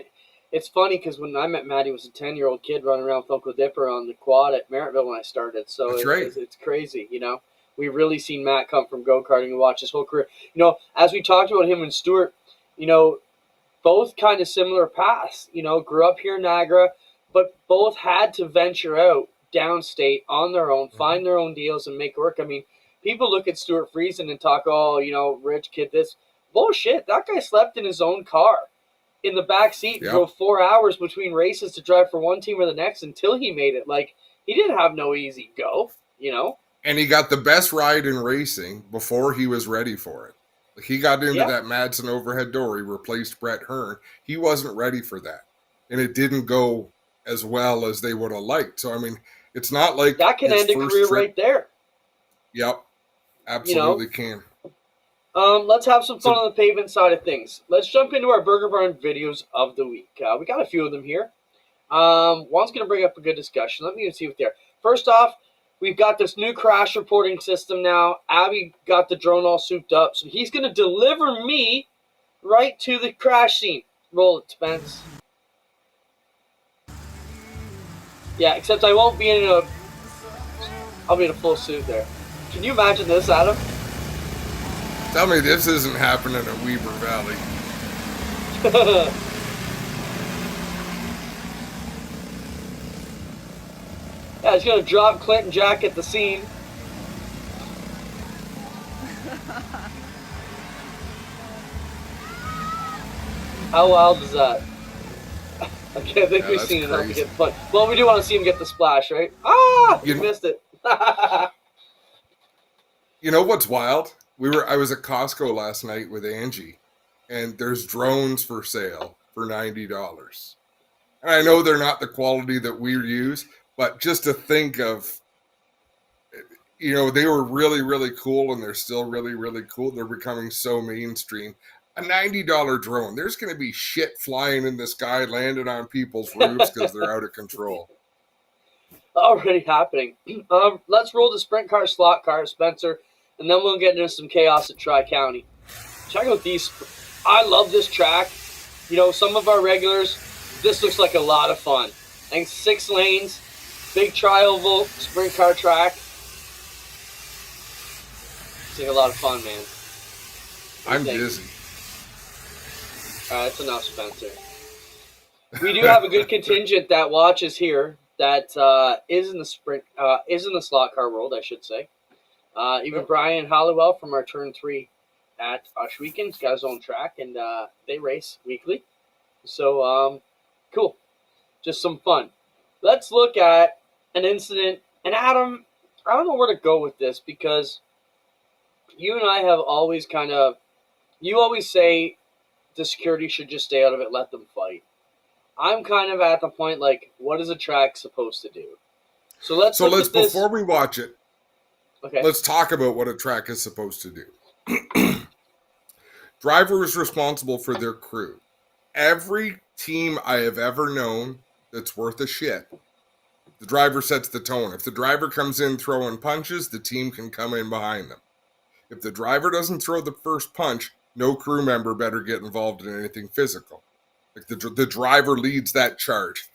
Speaker 1: It's funny because when I met Matt, he was a 10-year-old kid running around with Uncle Dipper on the quad at Merrittville when I started. So
Speaker 2: That's right.
Speaker 1: It's crazy, We've really seen Matt come from go-karting and watch his whole career. As we talked about him and Stuart, both kind of similar paths. Grew up here in Niagara, but both had to venture out downstate on their own, find their own deals, and make it work. I mean, people look at Stuart Friesen and talk, rich kid, this. Bullshit. That guy slept in his own car in the back seat, drove 4 hours between races to drive for one team or the next until he made it. Like, he didn't have no easy go,
Speaker 2: And he got the best ride in racing before he was ready for it. He got into that Madsen overhead door. He replaced Brett Hearn. He wasn't ready for that. And it didn't go as well as they would have liked. So, I mean, it's not like
Speaker 1: that can end a career right there.
Speaker 2: Yep. Absolutely can.
Speaker 1: Let's have some fun on the pavement side of things. Let's jump into our Burger Barn videos of the week. We got a few of them here. One's going to bring up a good discussion. Let me see what they're. First off, we've got this new crash reporting system now. Abby got the drone all souped up, so he's going to deliver me right to the crash scene. Roll it, Spence. Yeah, except I won't be I'll be in a full suit there. Can you imagine this, Adam?
Speaker 2: Tell me this isn't happening at Weber Valley.
Speaker 1: Yeah, he's going to drop Clint and Jack at the scene. How wild is that? Okay, I think we've seen enough to get fun. Well, we do want to see him get the splash, right? You missed it.
Speaker 2: You know what's wild? I was at Costco last night with Angie, and there's drones for sale for $90. And I know they're not the quality that we use, but just to think of, they were really, really cool, and they're still really, really cool. They're becoming so mainstream. A $90 drone. There's going to be shit flying in the sky, landing on people's roofs because they're out of control.
Speaker 1: Already happening. Let's roll the sprint car, slot car, Spencer, and then we'll get into some chaos at Tri-County. Check out these. I love this track. Some of our regulars, this looks like a lot of fun. I think 6 lanes, big tri-oval sprint car track. It's like a lot of fun, man.
Speaker 2: I'm dizzy.
Speaker 1: All right, that's enough, Spencer. We do have a good contingent that watches here that is in the slot car world, I should say. Even Brian Hollywell from our Turn 3 at Oshweekin's got his own track, and they race weekly. So, cool. Just some fun. Let's look at an incident. And Adam, I don't know where to go with this because you and I have always you always say the security should just stay out of it, let them fight. I'm kind of at the point, what is a track supposed to do? So let's
Speaker 2: before we watch it,
Speaker 1: okay,
Speaker 2: let's talk about what a track is supposed to do. Driver is responsible for their crew. Every team I have ever known that's worth a shit, the driver sets the tone. If the driver comes in throwing punches, the team can come in behind them. If the driver doesn't throw the first punch, no crew member better get involved in anything physical. Like the driver leads that charge.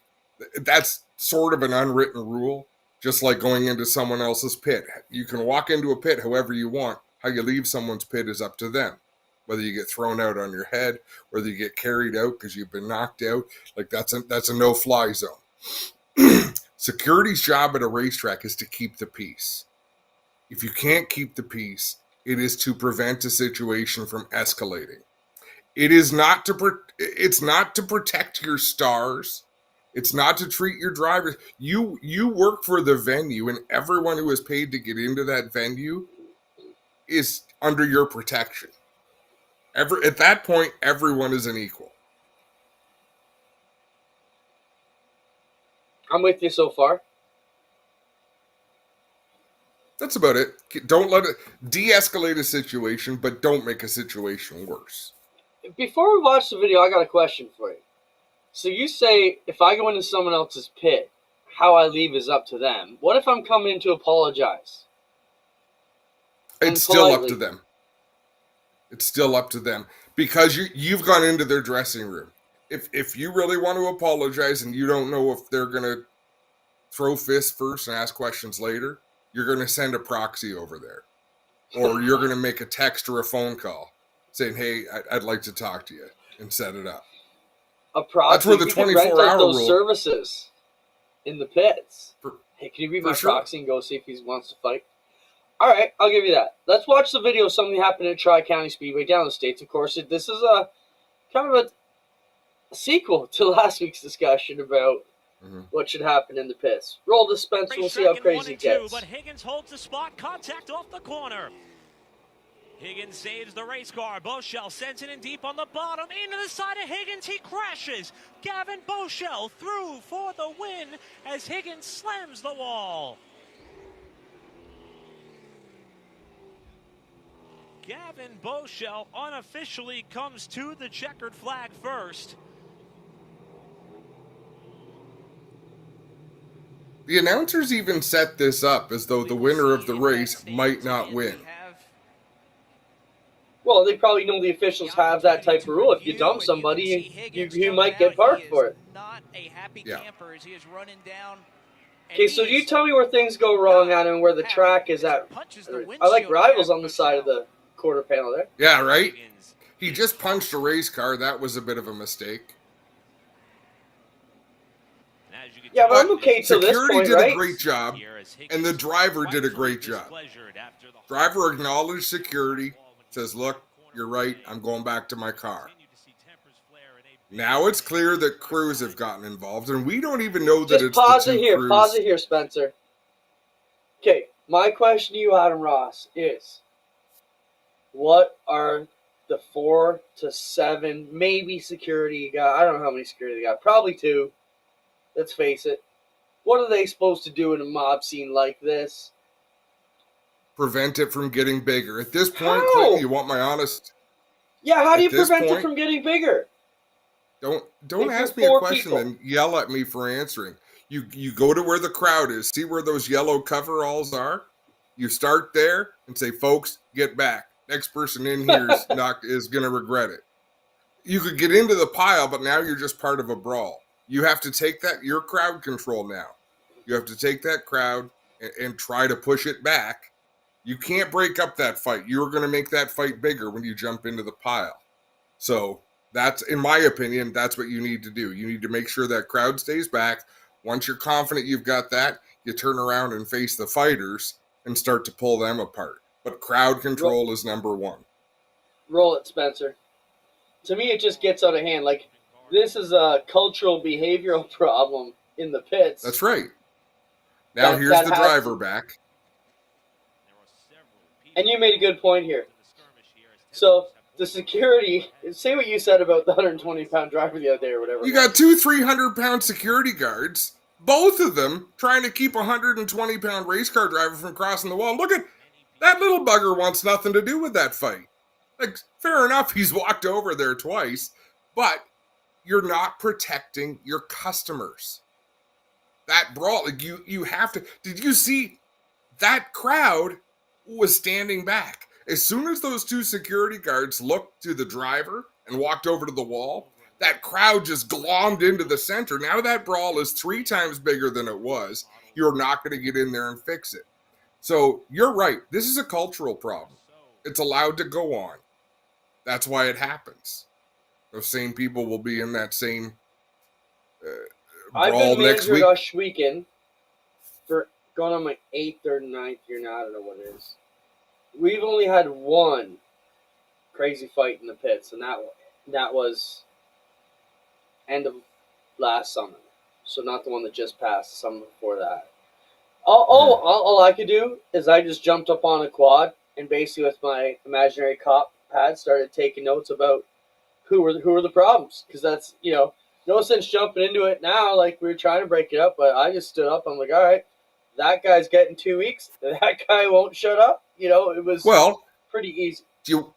Speaker 2: That's sort of an unwritten rule. Just like going into someone else's pit. You can walk into a pit however you want. How you leave someone's pit is up to them. Whether you get thrown out on your head, whether you get carried out because you've been knocked out, like that's a no-fly zone. Security's job at a racetrack is to keep the peace. If you can't keep the peace, it is to prevent a situation from escalating. It's not to protect your stars. It's not to treat your drivers. You work for the venue, and everyone who is paid to get into that venue is under your protection. At that point, everyone is an equal.
Speaker 1: I'm with you so far.
Speaker 2: That's about it. Don't let it de-escalate a situation, but don't make a situation worse.
Speaker 1: Before we watch the video, I got a question for you. So you say if I go into someone else's pit, how I leave is up to them. What if I'm coming in to apologize?
Speaker 2: It's still up to them. It's still up to them because you've gone into their dressing room. If you really want to apologize and you don't know if they're going to throw fists first and ask questions later, you're going to send a proxy over there. Or you're going to make a text or a phone call saying, hey, I'd like to talk to you, and set it up.
Speaker 1: A proxy.
Speaker 2: That's where the 24-hour
Speaker 1: those
Speaker 2: rule.
Speaker 1: Services in the pits. Hey, can you be my proxy and go see if he wants to fight? All right, I'll give you that. Let's watch the video of something happened at Tri-County Speedway down in the States. Of course, this is a kind of a sequel to last week's discussion about what should happen in the pits. Roll the Spencer, we'll see how crazy it gets.
Speaker 4: But Higgins holds the spot, contact off the corner. Higgins saves the race car. Boschel sends it in deep on the bottom. Into the side of Higgins, he crashes. Gavin Boschel through for the win as Higgins slams the wall. Gavin Boschel unofficially comes to the checkered flag first.
Speaker 2: The announcers even set this up as though the winner of the race might not win.
Speaker 1: Well, they probably know the officials have that type of rule. If you dump somebody, you might get parked for it.
Speaker 2: Yeah.
Speaker 1: Okay, so you tell me where things go wrong at and where the track is at. I like Rivalz on the side of the quarter panel there.
Speaker 2: Yeah, right? He just punched a race car. That was a bit of a mistake.
Speaker 1: Yeah, but I'm okay to this point,
Speaker 2: Security did
Speaker 1: right?
Speaker 2: a great job, and the driver did a great job. Driver acknowledged security, says, look, you're right, I'm going back to my car. Now it's clear that crews have gotten involved, and we don't even know that
Speaker 1: Just
Speaker 2: it's
Speaker 1: pause
Speaker 2: the
Speaker 1: it
Speaker 2: two
Speaker 1: here,
Speaker 2: crews.
Speaker 1: pause it here, Spencer. Okay, my question to you, Adam Ross, is what are the 4 to 7, maybe security you got? I don't know how many security they got. Probably 2. Let's face it. What are they supposed to do in a mob scene like this?
Speaker 2: Prevent it from getting bigger. At this point,
Speaker 1: How?
Speaker 2: Clinton, you want my honest...
Speaker 1: Yeah, how do you
Speaker 2: At this
Speaker 1: prevent it
Speaker 2: point-
Speaker 1: from getting bigger?
Speaker 2: Don't
Speaker 1: If
Speaker 2: ask me
Speaker 1: you're
Speaker 2: a
Speaker 1: 4
Speaker 2: question,
Speaker 1: people.
Speaker 2: then yell at me for answering. You go to where the crowd is, see where those yellow coveralls are. You start there and say, "Folks, get back. Next person in here is going to regret it." You could get into the pile, but now you're just part of a brawl. You have to take that. You're crowd control now. You have to take that crowd and try to push it back. You can't break up that fight. You're going to make that fight bigger when you jump into the pile. So that's, in my opinion, that's what you need to do. You need to make sure that crowd stays back. Once you're confident you've got that, you turn around and face the fighters and start to pull them apart. But crowd control is number one.
Speaker 1: Roll it, Spencer. To me, it just gets out of hand. Like, this is a cultural behavioral problem in the pits.
Speaker 2: That's right. Now
Speaker 1: That-
Speaker 2: here's
Speaker 1: that
Speaker 2: the
Speaker 1: has
Speaker 2: driver
Speaker 1: to-
Speaker 2: back.
Speaker 1: And you made a good point here. So, the security, say what you said about the 120-pound driver the other day or whatever.
Speaker 2: You got 2 300-pound security guards, both of them trying to keep a 120-pound race car driver from crossing the wall. Look at that little bugger wants nothing to do with that fight. Like, fair enough, he's walked over there twice, but you're not protecting your customers. That brawl, like you have to. Did you see that crowd was standing back? As soon as those 2 security guards looked to the driver and walked over to the wall, that crowd just glommed into the center. Now that brawl is 3 times bigger than it was. you're not going to get in there and fix it. So you're right. This is a cultural problem. It's allowed to go on. That's why it happens. Those same people will be in that same
Speaker 1: I've
Speaker 2: brawl
Speaker 1: been
Speaker 2: next
Speaker 1: manager
Speaker 2: week.
Speaker 1: at Oshweekend for going on my 8th or 9th year now. I don't know what it is. We've only had one crazy fight in the pits, and that was end of last summer. So not the one that just passed, the summer before that. All I could do is I just jumped up on a quad and basically with my imaginary cop pad started taking notes about who were the problems, because that's, no sense jumping into it now like we were trying to break it up, but I just stood up. I'm like, all right, that guy's getting 2 weeks. That guy won't shut up. It was pretty easy.
Speaker 2: Do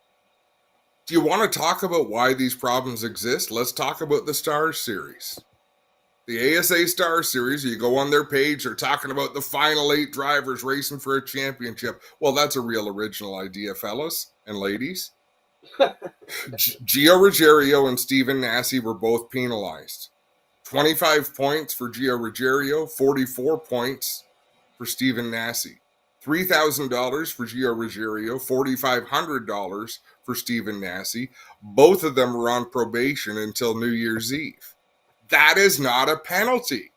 Speaker 2: you want to talk about why these problems exist? Let's talk about the Stars Series. The ASA Stars Series, you go on their page, they're talking about the final 8 drivers racing for a championship. Well, that's a real original idea, fellas and ladies. Gio Ruggiero and Stephen Nasse were both penalized. 25 points for Gio Ruggiero, 44 points for Stephen Nasse. $3,000 for Gio Ruggiero, $4,500 for Stephen Nasse. Both of them were on probation until New Year's Eve. That is not a penalty.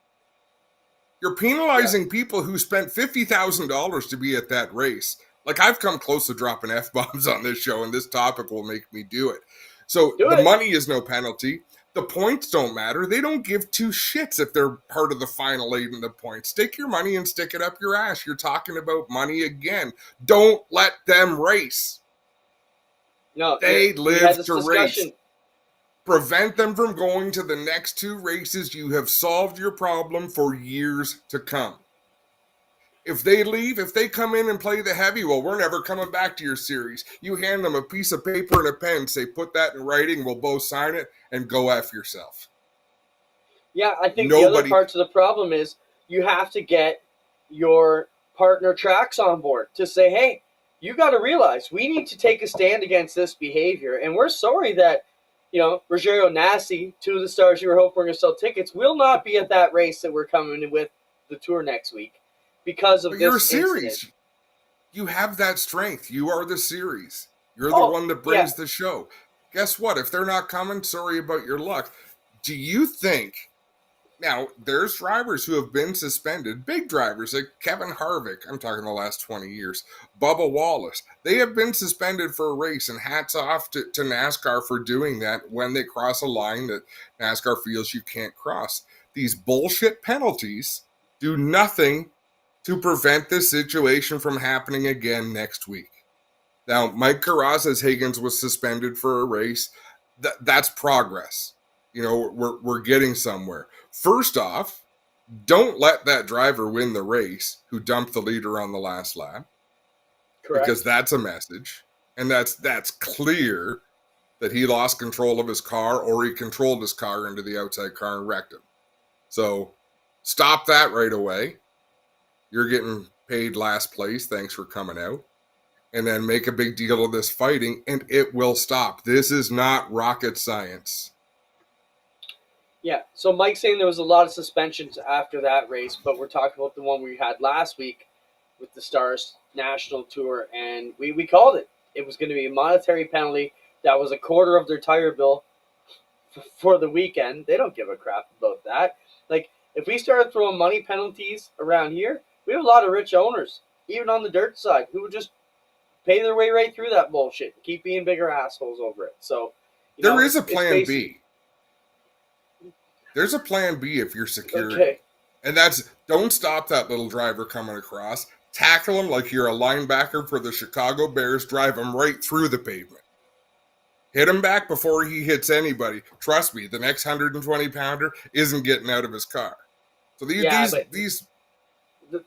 Speaker 2: You're penalizing people who spent $50,000 to be at that race. Like, I've come close to dropping F-bombs on this show, and this topic will make me do it. So the money is no penalty. The points don't matter. They don't give 2 shits if they're part of the final 8 in the points. Stick your money and stick it up your ass. You're talking about money again. Don't let them race.
Speaker 1: No,
Speaker 2: they live to race.
Speaker 1: Discussion.
Speaker 2: Prevent them from going to the next 2 races. You have solved your problem for years to come. If they leave, if they come in and play the heavy, well, we're never coming back to your series. You hand them a piece of paper and a pen, say, put that in writing, we'll both sign it, and go F yourself.
Speaker 1: Yeah, I think the other part to the problem is you have to get your partner tracks on board to say, hey, you got to realize we need to take a stand against this behavior, and we're sorry that, Ruggiero, Nasse, 2 of the stars you were hoping were going to sell tickets, will not be at that race that we're coming in with the tour next week. Because of this
Speaker 2: you're a series.
Speaker 1: Incident.
Speaker 2: You have that strength. You are the series. You're the one that brings the show. Guess what? If they're not coming, sorry about your luck. Do you think... Now, there's drivers who have been suspended, big drivers like Kevin Harvick, I'm talking the last 20 years, Bubba Wallace. They have been suspended for a race, and hats off to NASCAR for doing that when they cross a line that NASCAR feels you can't cross. These bullshit penalties do nothing to prevent this situation from happening again next week. Now, Mike Carrazza's Higgins was suspended for a race. That's progress. We're getting somewhere. First off, don't let that driver win the race who dumped the leader on the last lap. Correct. Because that's a message. And that's clear that he lost control of his car, or he controlled his car into the outside car and wrecked him. So stop that right away. You're getting paid last place. Thanks for coming out. And then make a big deal of this fighting, and it will stop. This is not rocket science.
Speaker 1: Yeah, so Mike's saying there was a lot of suspensions after that race, but we're talking about the one we had last week with the Stars National Tour, and we called it. It was going to be a monetary penalty that was a quarter of their tire bill for the weekend. They don't give a crap about that. Like, if we started throwing money penalties around here, we have a lot of rich owners, even on the dirt side, who would just pay their way right through that bullshit and keep being bigger assholes over it. So
Speaker 2: there is a plan B. There's a plan B if you're security. Okay. And that's, don't stop that little driver coming across. Tackle him like you're a linebacker for the Chicago Bears. Drive him right through the pavement. Hit him back before he hits anybody. Trust me, the next 120-pounder isn't getting out of his car. So these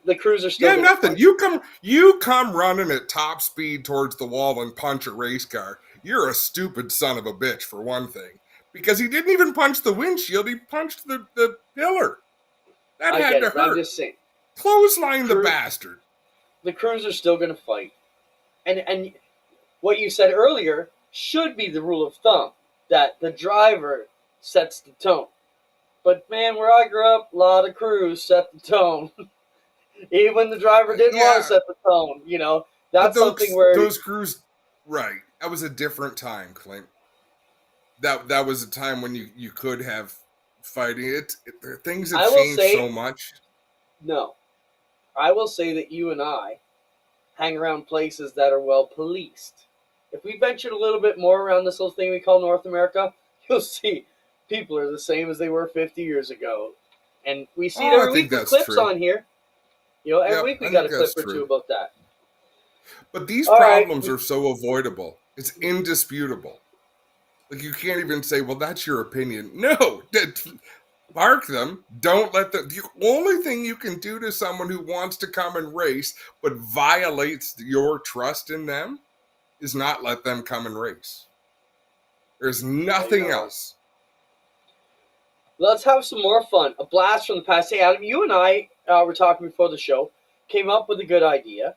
Speaker 1: the crews are still
Speaker 2: nothing. You come running at top speed towards the wall and punch a race car. You're a stupid son of a bitch, for one thing. Because he didn't even punch the windshield, he punched the pillar. That had to hurt.
Speaker 1: I'm just saying.
Speaker 2: Clothesline the bastard.
Speaker 1: The crews are still going to fight. And what you said earlier should be the rule of thumb, that the driver sets the tone. But man, where I grew up, a lot of crews set the tone. Even when the driver didn't want to set the tone, that's something where
Speaker 2: those crews, right? That was a different time, Clint. That was a time when you could have fighting. Things have changed so much.
Speaker 1: No, I will say that you and I hang around places that are well policed. If we ventured a little bit more around this little thing we call North America, you'll see people are the same as they were 50 years ago. And we see it every week with clips true. On here. Every week we got a clip or two about that.
Speaker 2: But these problems are so avoidable. It's indisputable. Like, you can't even say, well, that's your opinion. No, park them. Don't let them. The only thing you can do to someone who wants to come and race but violates your trust in them is not let them come and race. There's nothing else.
Speaker 1: Let's have some more fun. A blast from the past. Hey, Adam, you and I were talking before the show, came up with a good idea.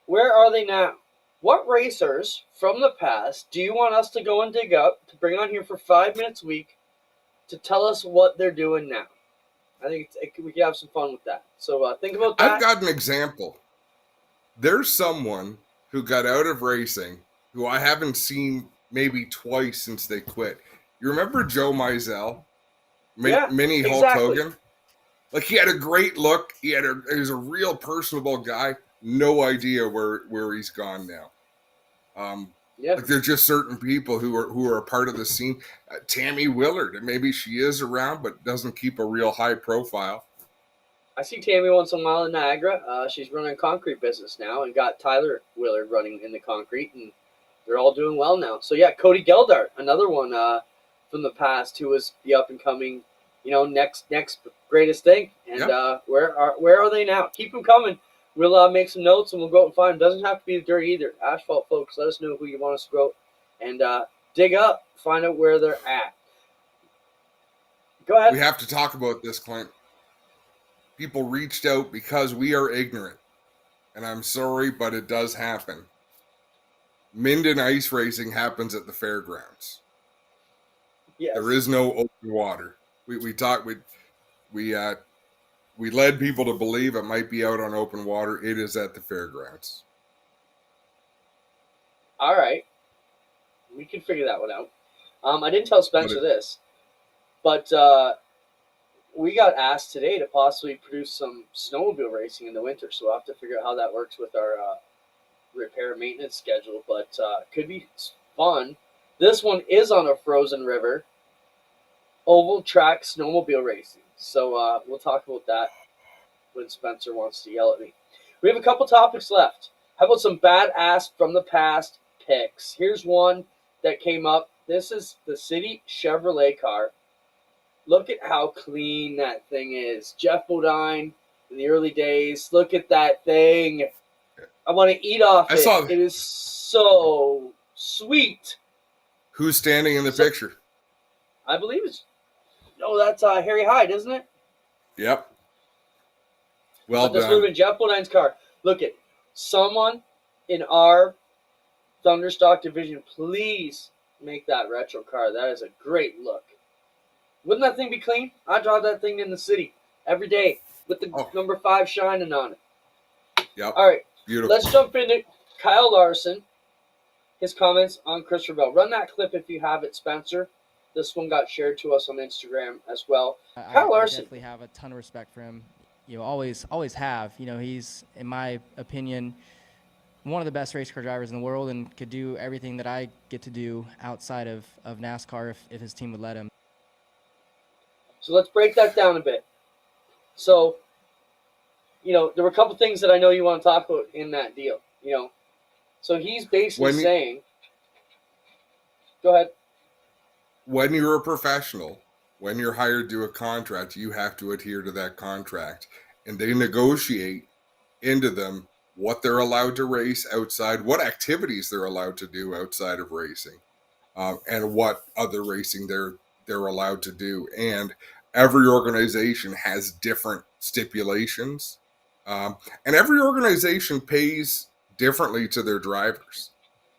Speaker 1: Where are they now? What racers from the past do you want us to go and dig up, to bring on here for 5 minutes a week, to tell us what they're doing now? I think we can have some fun with that. So think about that.
Speaker 2: I've got an example. There's someone who got out of racing who I haven't seen maybe twice since they quit. You remember Joe Mizell? Mini Hulk Hogan? Like, he had a great look. He was a real personable guy. No idea where he's gone now. Like, there's just certain people who are a part of the scene. Tammy Willard, maybe she is around, but doesn't keep a real high profile.
Speaker 1: I see Tammy once in a while in Niagara. She's running a concrete business now, and got Tyler Willard running in the concrete, and they're all doing well now. So yeah, Cody Geldart, another one from the past who was the up and coming, next greatest thing. And where are they now? Keep them coming. We'll make some notes and we'll go out and find them. Doesn't have to be dirt either. Asphalt folks, let us know who you want us to go out and dig up, find out where they're at. Go ahead.
Speaker 2: We have to talk about this, Clint. People reached out because we are ignorant. And I'm sorry, but it does happen. Minden ice racing happens at the fairgrounds.
Speaker 1: Yes.
Speaker 2: There is no open water. We led people to believe it might be out on open water. It is at the fairgrounds.
Speaker 1: All right. We can figure that one out. I didn't tell Spencer this, but we got asked today to possibly produce some snowmobile racing in the winter, so we'll have to figure out how that works with our repair and maintenance schedule, but could be fun. This one is on a frozen river, oval track snowmobile racing. So we'll talk about that when Spencer wants to yell at me. We have a couple topics left. How about some badass from the past picks? Here's one that came up. This is the City Chevrolet car. Look at how clean that thing is. Jeff Bodine in the early days. Look at that thing. I want to eat off it. It is so sweet.
Speaker 2: Who's standing in the picture?
Speaker 1: I believe it's... No, that's Harry Hyde, isn't it?
Speaker 2: Yep. Well done.
Speaker 1: This would have been Jeff Bodine's car. Look at someone in our Thunderstock division. Please make that retro car. That is a great look. Wouldn't that thing be clean? I drive that thing in the city every day with the number 5 shining on it.
Speaker 2: Yep.
Speaker 1: All right.
Speaker 2: Beautiful.
Speaker 1: Let's jump into Kyle Larson. His comments on Christopher Bell. Run that clip if you have it, Spencer. This one got shared to us on Instagram as well. Kyle Larson.
Speaker 5: I definitely have a ton of respect for him. Always have. He's, in my opinion, one of the best race car drivers in the world and could do everything that I get to do outside of NASCAR if his team would let him.
Speaker 1: So let's break that down a bit. So, there were a couple things that I know you want to talk about in that deal. So he's basically saying, go ahead.
Speaker 2: When you're a professional, when you're hired to a contract, you have to adhere to that contract. And they negotiate into them what they're allowed to race outside, what activities they're allowed to do outside of racing, and what other racing they're allowed to do. And every organization has different stipulations. And every organization pays differently to their drivers,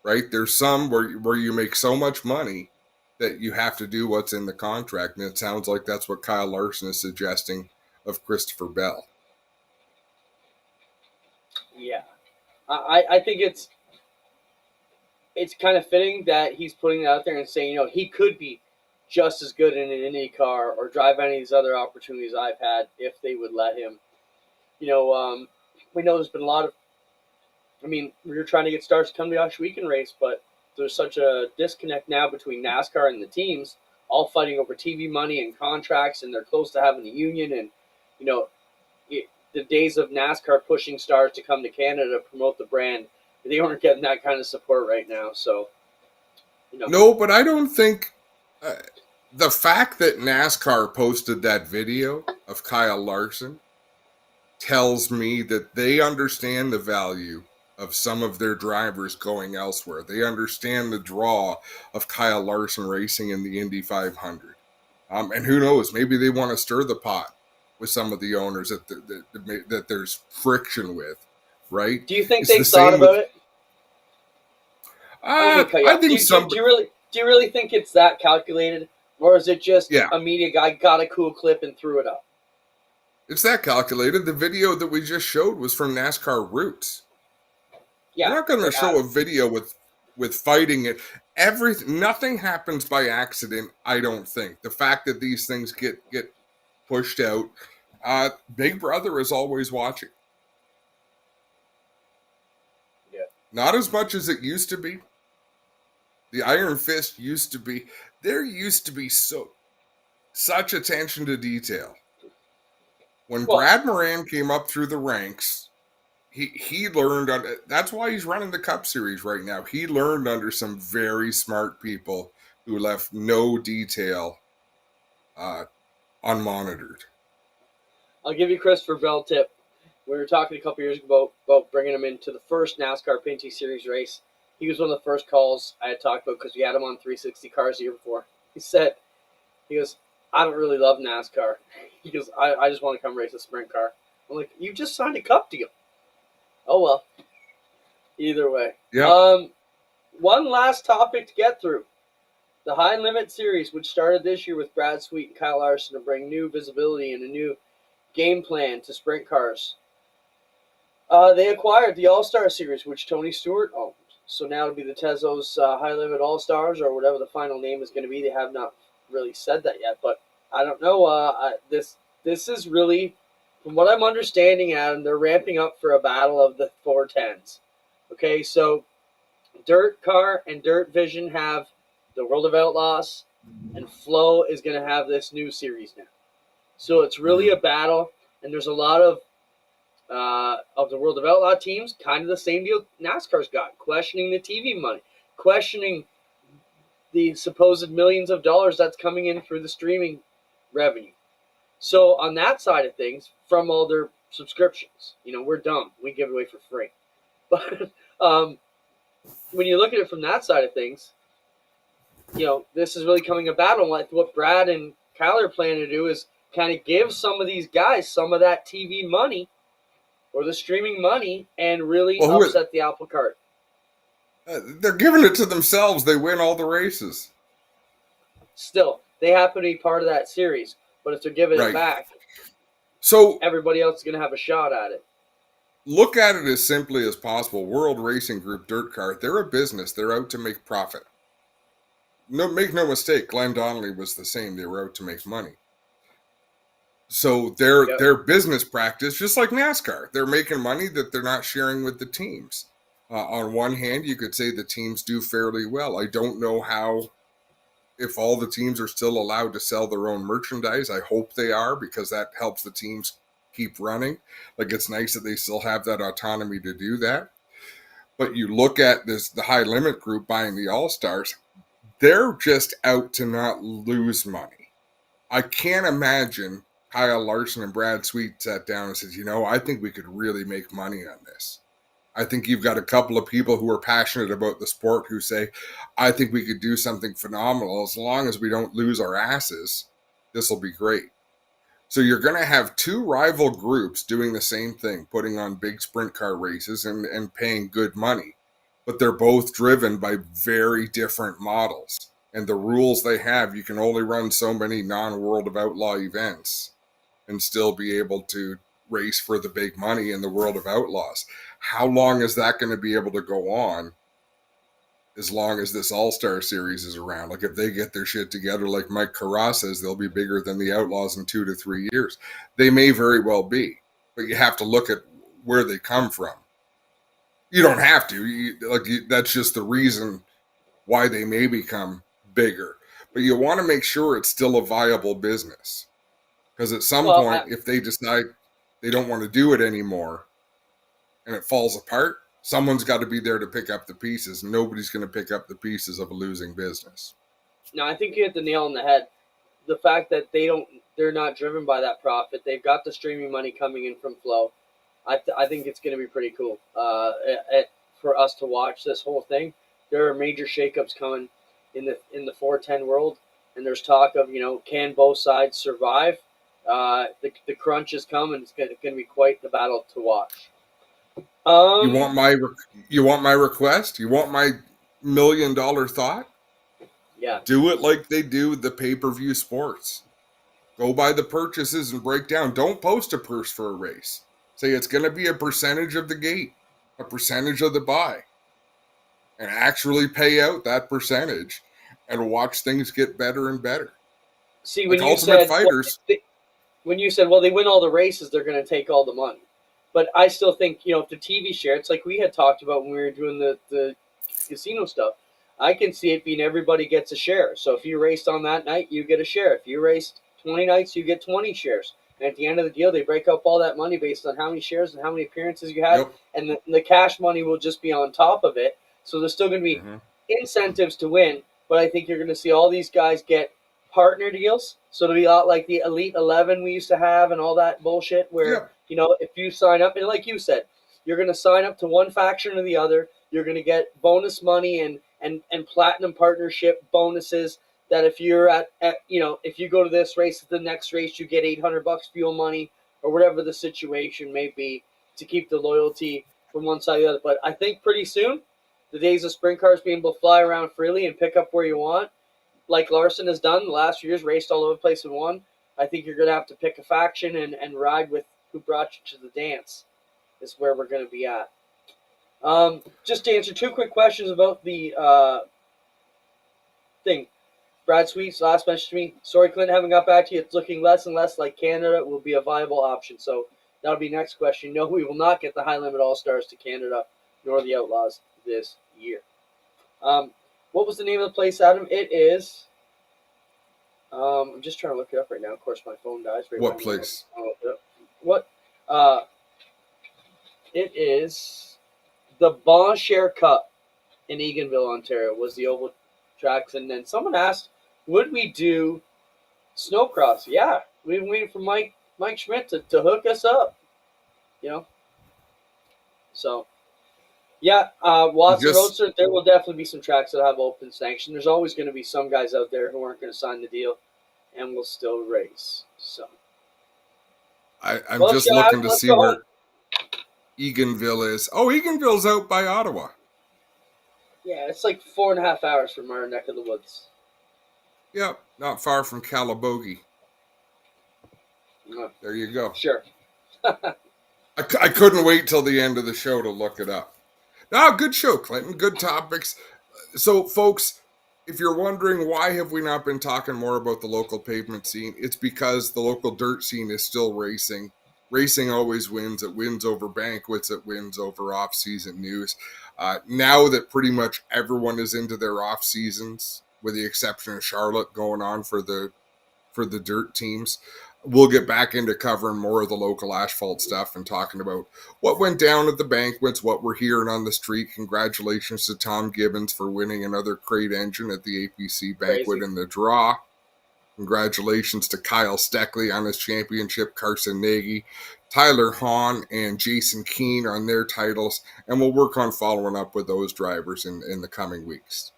Speaker 2: right? There's some where you make so much money that you have to do what's in the contract. And it sounds like that's what Kyle Larson is suggesting of Christopher Bell.
Speaker 1: I think it's kind of fitting that he's putting it out there and saying, he could be just as good in an Indy car or drive any of these other opportunities I've had if they would let him. We know there's been a lot of, we were trying to get stars to come to the Osh Weekend race, but there's such a disconnect now between NASCAR and the teams, all fighting over TV money and contracts, and they're close to having a union. And, the days of NASCAR pushing stars to come to Canada to promote the brand, they aren't getting that kind of support right now. So,
Speaker 2: No, but I don't think the fact that NASCAR posted that video of Kyle Larson tells me that they understand the value of some of their drivers going elsewhere. They understand the draw of Kyle Larson racing in the Indy 500. And who knows, maybe they want to stir the pot with some of the owners that there's friction with, right?
Speaker 1: Do you think they've thought about it?
Speaker 2: I think
Speaker 1: do you really think it's that calculated, or is it just a media guy got a cool clip and threw it up?
Speaker 2: It's that calculated. The video that we just showed was from NASCAR Roots. Yeah, we're not going to show a video with fighting it. Nothing happens by accident. I don't think the fact that these things get pushed out. Big Brother is always watching.
Speaker 1: Yeah,
Speaker 2: not as much as it used to be. The Iron Fist used to be. There used to be such attention to detail. When Brad Moran came up through the ranks, he learned. That's why he's running the Cup Series right now. He learned under some very smart people who left no detail unmonitored.
Speaker 1: I'll give you Christopher Bell tip. We were talking a couple years ago about bringing him into the first NASCAR Pinty Series race. He was one of the first calls I had talked about because we had him on 360 cars the year before. He goes, I don't really love NASCAR. He goes, I just want to come race a sprint car. I'm like, you just signed a Cup deal. Oh, well. Either way.
Speaker 2: Yeah.
Speaker 1: One last topic to get through. The High Limit Series, which started this year with Brad Sweet and Kyle Larson to bring new visibility and a new game plan to sprint cars. They acquired the All-Star Series, which Tony Stewart owns. So now it'll be the Tezos High Limit All-Stars, or whatever the final name is going to be. They have not really said that yet, but I don't know. This is really, from what I'm understanding, Adam, they're ramping up for a battle of the 410s. Okay, so Dirt Car and Dirt Vision have the World of Outlaws, and Flow is going to have this new series now. So it's really a battle, and there's a lot of the World of Outlaw teams, kind of the same deal NASCAR's got, questioning the TV money, questioning the supposed millions of dollars that's coming in through the streaming revenue. So on that side of things, from all their subscriptions, we're dumb. We give it away for free. But when you look at it from that side of things, this is really coming a battle. Like what Brad and Kyle are planning to do is kind of give some of these guys some of that TV money or the streaming money and really upset the apple cart.
Speaker 2: They're giving it to themselves. They win all the races.
Speaker 1: Still, they happen to be part of that series. But if they're giving it back,
Speaker 2: so
Speaker 1: everybody else is going to have a shot at it.
Speaker 2: Look at it as simply as possible. World Racing Group, Dirt Car, they're a business. They're out to make profit. Make no mistake, Glenn Donnelly was the same. They were out to make money. So their business practice, just like NASCAR, they're making money that they're not sharing with the teams. On one hand, you could say the teams do fairly well. I don't know if all the teams are still allowed to sell their own merchandise. I hope they are, because that helps the teams keep running. Like, it's nice that they still have that autonomy to do that. But you look at the High Limit Group buying the All-Stars, they're just out to not lose money. I can't imagine Kyle Larson and Brad Sweet sat down and said, I think we could really make money on this. I think you've got a couple of people who are passionate about the sport who say, I think we could do something phenomenal. As long as we don't lose our asses, this will be great. So you're going to have two rival groups doing the same thing, putting on big sprint car races and paying good money. But they're both driven by very different models. And the rules they have, you can only run so many non-World of Outlaw events and still be able to race for the big money in the world of outlaws. How long is that going to be able to go on as long as this All-Star Series is around? Like, if they get their shit together, like Mike Carra says, they'll be bigger than the Outlaws in 2 to 3 years. They may very well be, but you have to look at where they come from. You don't have to. That's just the reason why they may become bigger. But you want to make sure it's still a viable business. Because at some point, if they decide they don't want to do it anymore and it falls apart, someone's got to be there to pick up the pieces. Nobody's going to pick up the pieces of a losing business.
Speaker 1: No, I think you hit the nail on the head. The fact that they're not driven by that profit. They've got the streaming money coming in from Flow. I think it's going to be pretty cool for us to watch this whole thing. There are major shakeups coming in the 410 world, and there's talk of, can both sides survive? The crunch is coming. It's going to be quite the battle to watch.
Speaker 2: You want my request? You want my $1 million thought?
Speaker 1: Yeah.
Speaker 2: Do it like they do the pay-per-view sports. Go by the purchases and break down. Don't post a purse for a race. Say it's going to be a percentage of the gate, a percentage of the buy, and actually pay out that percentage and watch things get better and better.
Speaker 1: See,
Speaker 2: when you said,
Speaker 1: well, they win all the races, they're going to take all the money. But I still think, if the TV share, it's like we had talked about when we were doing the casino stuff. I can see it being everybody gets a share. So if you raced on that night, you get a share. If you raced 20 nights, you get 20 shares. And at the end of the deal, they break up all that money based on how many shares and how many appearances you had. Yep. And the cash money will just be on top of it. So there's still going to be incentives to win. But I think you're going to see all these guys get partner deals. So it'll be a lot like the Elite 11 we used to have and all that bullshit where, if you sign up, and like you said, you're going to sign up to one faction or the other. You're going to get bonus money and platinum partnership bonuses that if you're if you go to this race, the next race, you get $800 fuel money or whatever the situation may be to keep the loyalty from one side to the other. But I think pretty soon, the days of sprint cars being able to fly around freely and pick up where you want, like Larson has done the last few years, raced all over the place and won, I think you're going to have to pick a faction and ride with who brought you to the dance is where we're going to be at. Just to answer 2 quick questions about the thing. Brad Sweets last message to me. Sorry, Clint, haven't got back to you. It's looking less and less like Canada will be a viable option. So that'll be next question. No, we will not get the high limit All-Stars to Canada, nor the Outlaws this year. What was the name of the place, Adam? It is. I'm just trying to look it up right now. Of course, my phone dies.
Speaker 2: What place?
Speaker 1: What? It is the Bon Cher Cup in Eganville, Ontario. Was the oval tracks, and then someone asked, would we do snowcross? Yeah, we've been waiting for Mike Schmidt to hook us up. So. Yeah, Watson Roadster, there will definitely be some tracks that have open sanction. There's always going to be some guys out there who aren't going to sign the deal and will still race. So
Speaker 2: I'm just looking to see where Eganville is. Oh, Eganville's out by Ottawa.
Speaker 1: Yeah, it's like 4.5 hours from our neck of the woods.
Speaker 2: Yep, not far from Calabogie.
Speaker 1: No.
Speaker 2: There you go.
Speaker 1: Sure.
Speaker 2: I couldn't wait till the end of the show to look it up. No, good show, Clinton. Good topics. So, folks, if you're wondering why have we not been talking more about the local pavement scene, it's because the local dirt scene is still racing. Racing always wins. It wins over banquets. It wins over off-season news. Now that pretty much everyone is into their off-seasons, with the exception of Charlotte going on for the dirt teams, we'll get back into covering more of the local asphalt stuff and talking about what went down at the banquets, what we're hearing on the street. Congratulations to Tom Gibbons for winning another crate engine at the APC banquet in the draw. Congratulations to Kyle Steckley on his championship, Carson Nagy, Tyler Hahn, and Jason Keane on their titles. And we'll work on following up with those drivers in the coming weeks.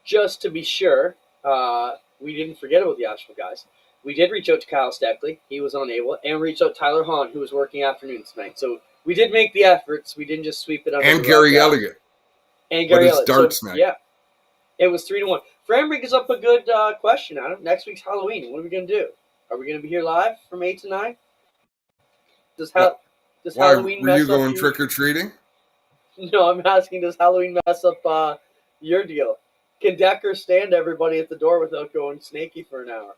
Speaker 1: Just to be sure, we didn't forget about the asphalt guys. We did reach out to Kyle Steckley. He was unable. And reached out to Tyler Hahn, who was working afternoons tonight. So we did make the efforts. We didn't just sweep it under.
Speaker 2: And Gary Elliott.
Speaker 1: And Gary Elliott.
Speaker 2: Darts night.
Speaker 1: Yeah. It was 3-1. Fran brings up a good question, Adam. Next week's Halloween. What are we going to do? Are we going to be here live from 8 to 9? Does
Speaker 2: Why
Speaker 1: Halloween
Speaker 2: were you
Speaker 1: mess up
Speaker 2: going
Speaker 1: your...
Speaker 2: trick or treating?
Speaker 1: No, I'm asking, does Halloween mess up your deal? Can Decker stand everybody at the door without going snaky for an hour?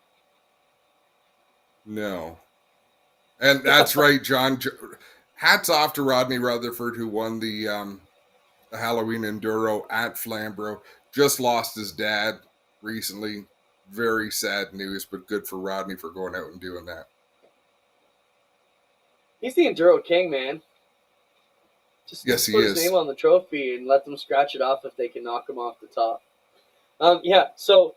Speaker 2: No. And that's right, John. Hats off to Rodney Rutherford, who won the Halloween Enduro at Flamborough. Just lost his dad recently. Very sad news, but good for Rodney for going out and doing that.
Speaker 1: He's the Enduro King, man.
Speaker 2: Yes,
Speaker 1: Just
Speaker 2: he
Speaker 1: put his
Speaker 2: is.
Speaker 1: name on the trophy and let them scratch it off if they can knock him off the top. So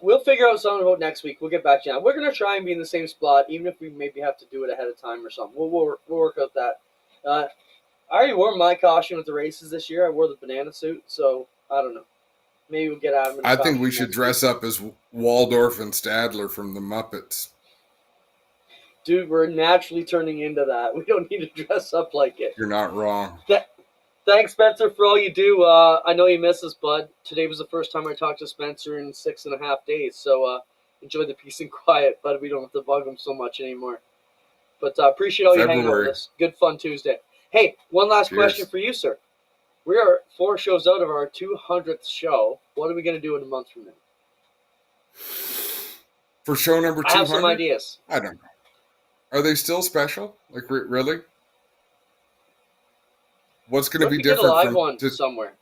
Speaker 1: we'll figure out something about next week. We'll get back to you. We're going to try and be in the same spot, even if we maybe have to do it ahead of time or something. We'll work out that. I already wore my costume at the races this year. I wore the banana suit, so I don't know. Maybe we'll get Adam in a
Speaker 2: I think
Speaker 1: costume
Speaker 2: we should
Speaker 1: next
Speaker 2: dress
Speaker 1: week.
Speaker 2: up as Waldorf and Stadler from the Muppets.
Speaker 1: Dude, we're naturally turning into that. We don't need to dress up like it.
Speaker 2: You're not wrong.
Speaker 1: Thanks, Spencer, for all you do. I know you miss us, bud. Today was the first time I talked to Spencer in 6.5 days, so enjoy the peace and quiet, bud. We don't have to bug him so much anymore. But appreciate all you hanging out with
Speaker 2: February.
Speaker 1: us. Good fun Tuesday. Hey, one last
Speaker 2: Cheers.
Speaker 1: question for you, sir. We are 4 shows out of our 200th show. What are we going to do in a month from now?
Speaker 2: For show number 200?
Speaker 1: I have some ideas.
Speaker 2: I don't know. Are they still special? Like, really? What's going to
Speaker 1: What if
Speaker 2: be
Speaker 1: we did
Speaker 2: different
Speaker 1: a live
Speaker 2: from
Speaker 1: one somewhere?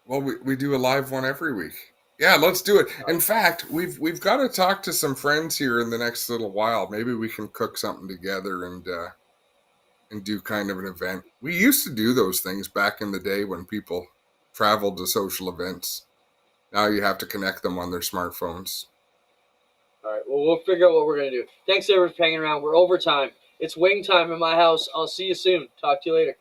Speaker 2: Well, we do a live one every week. Yeah, let's do it. In fact, we've got to talk to some friends here in the next little while. Maybe we can cook something together and do kind of an event. We used to do those things back in the day when people traveled to social events. Now you have to connect them on their smartphones.
Speaker 1: All right, well, we'll figure out what we're going to do. Thanks, everyone, for hanging around. We're overtime. It's wing time in my house. I'll see you soon. Talk to you later.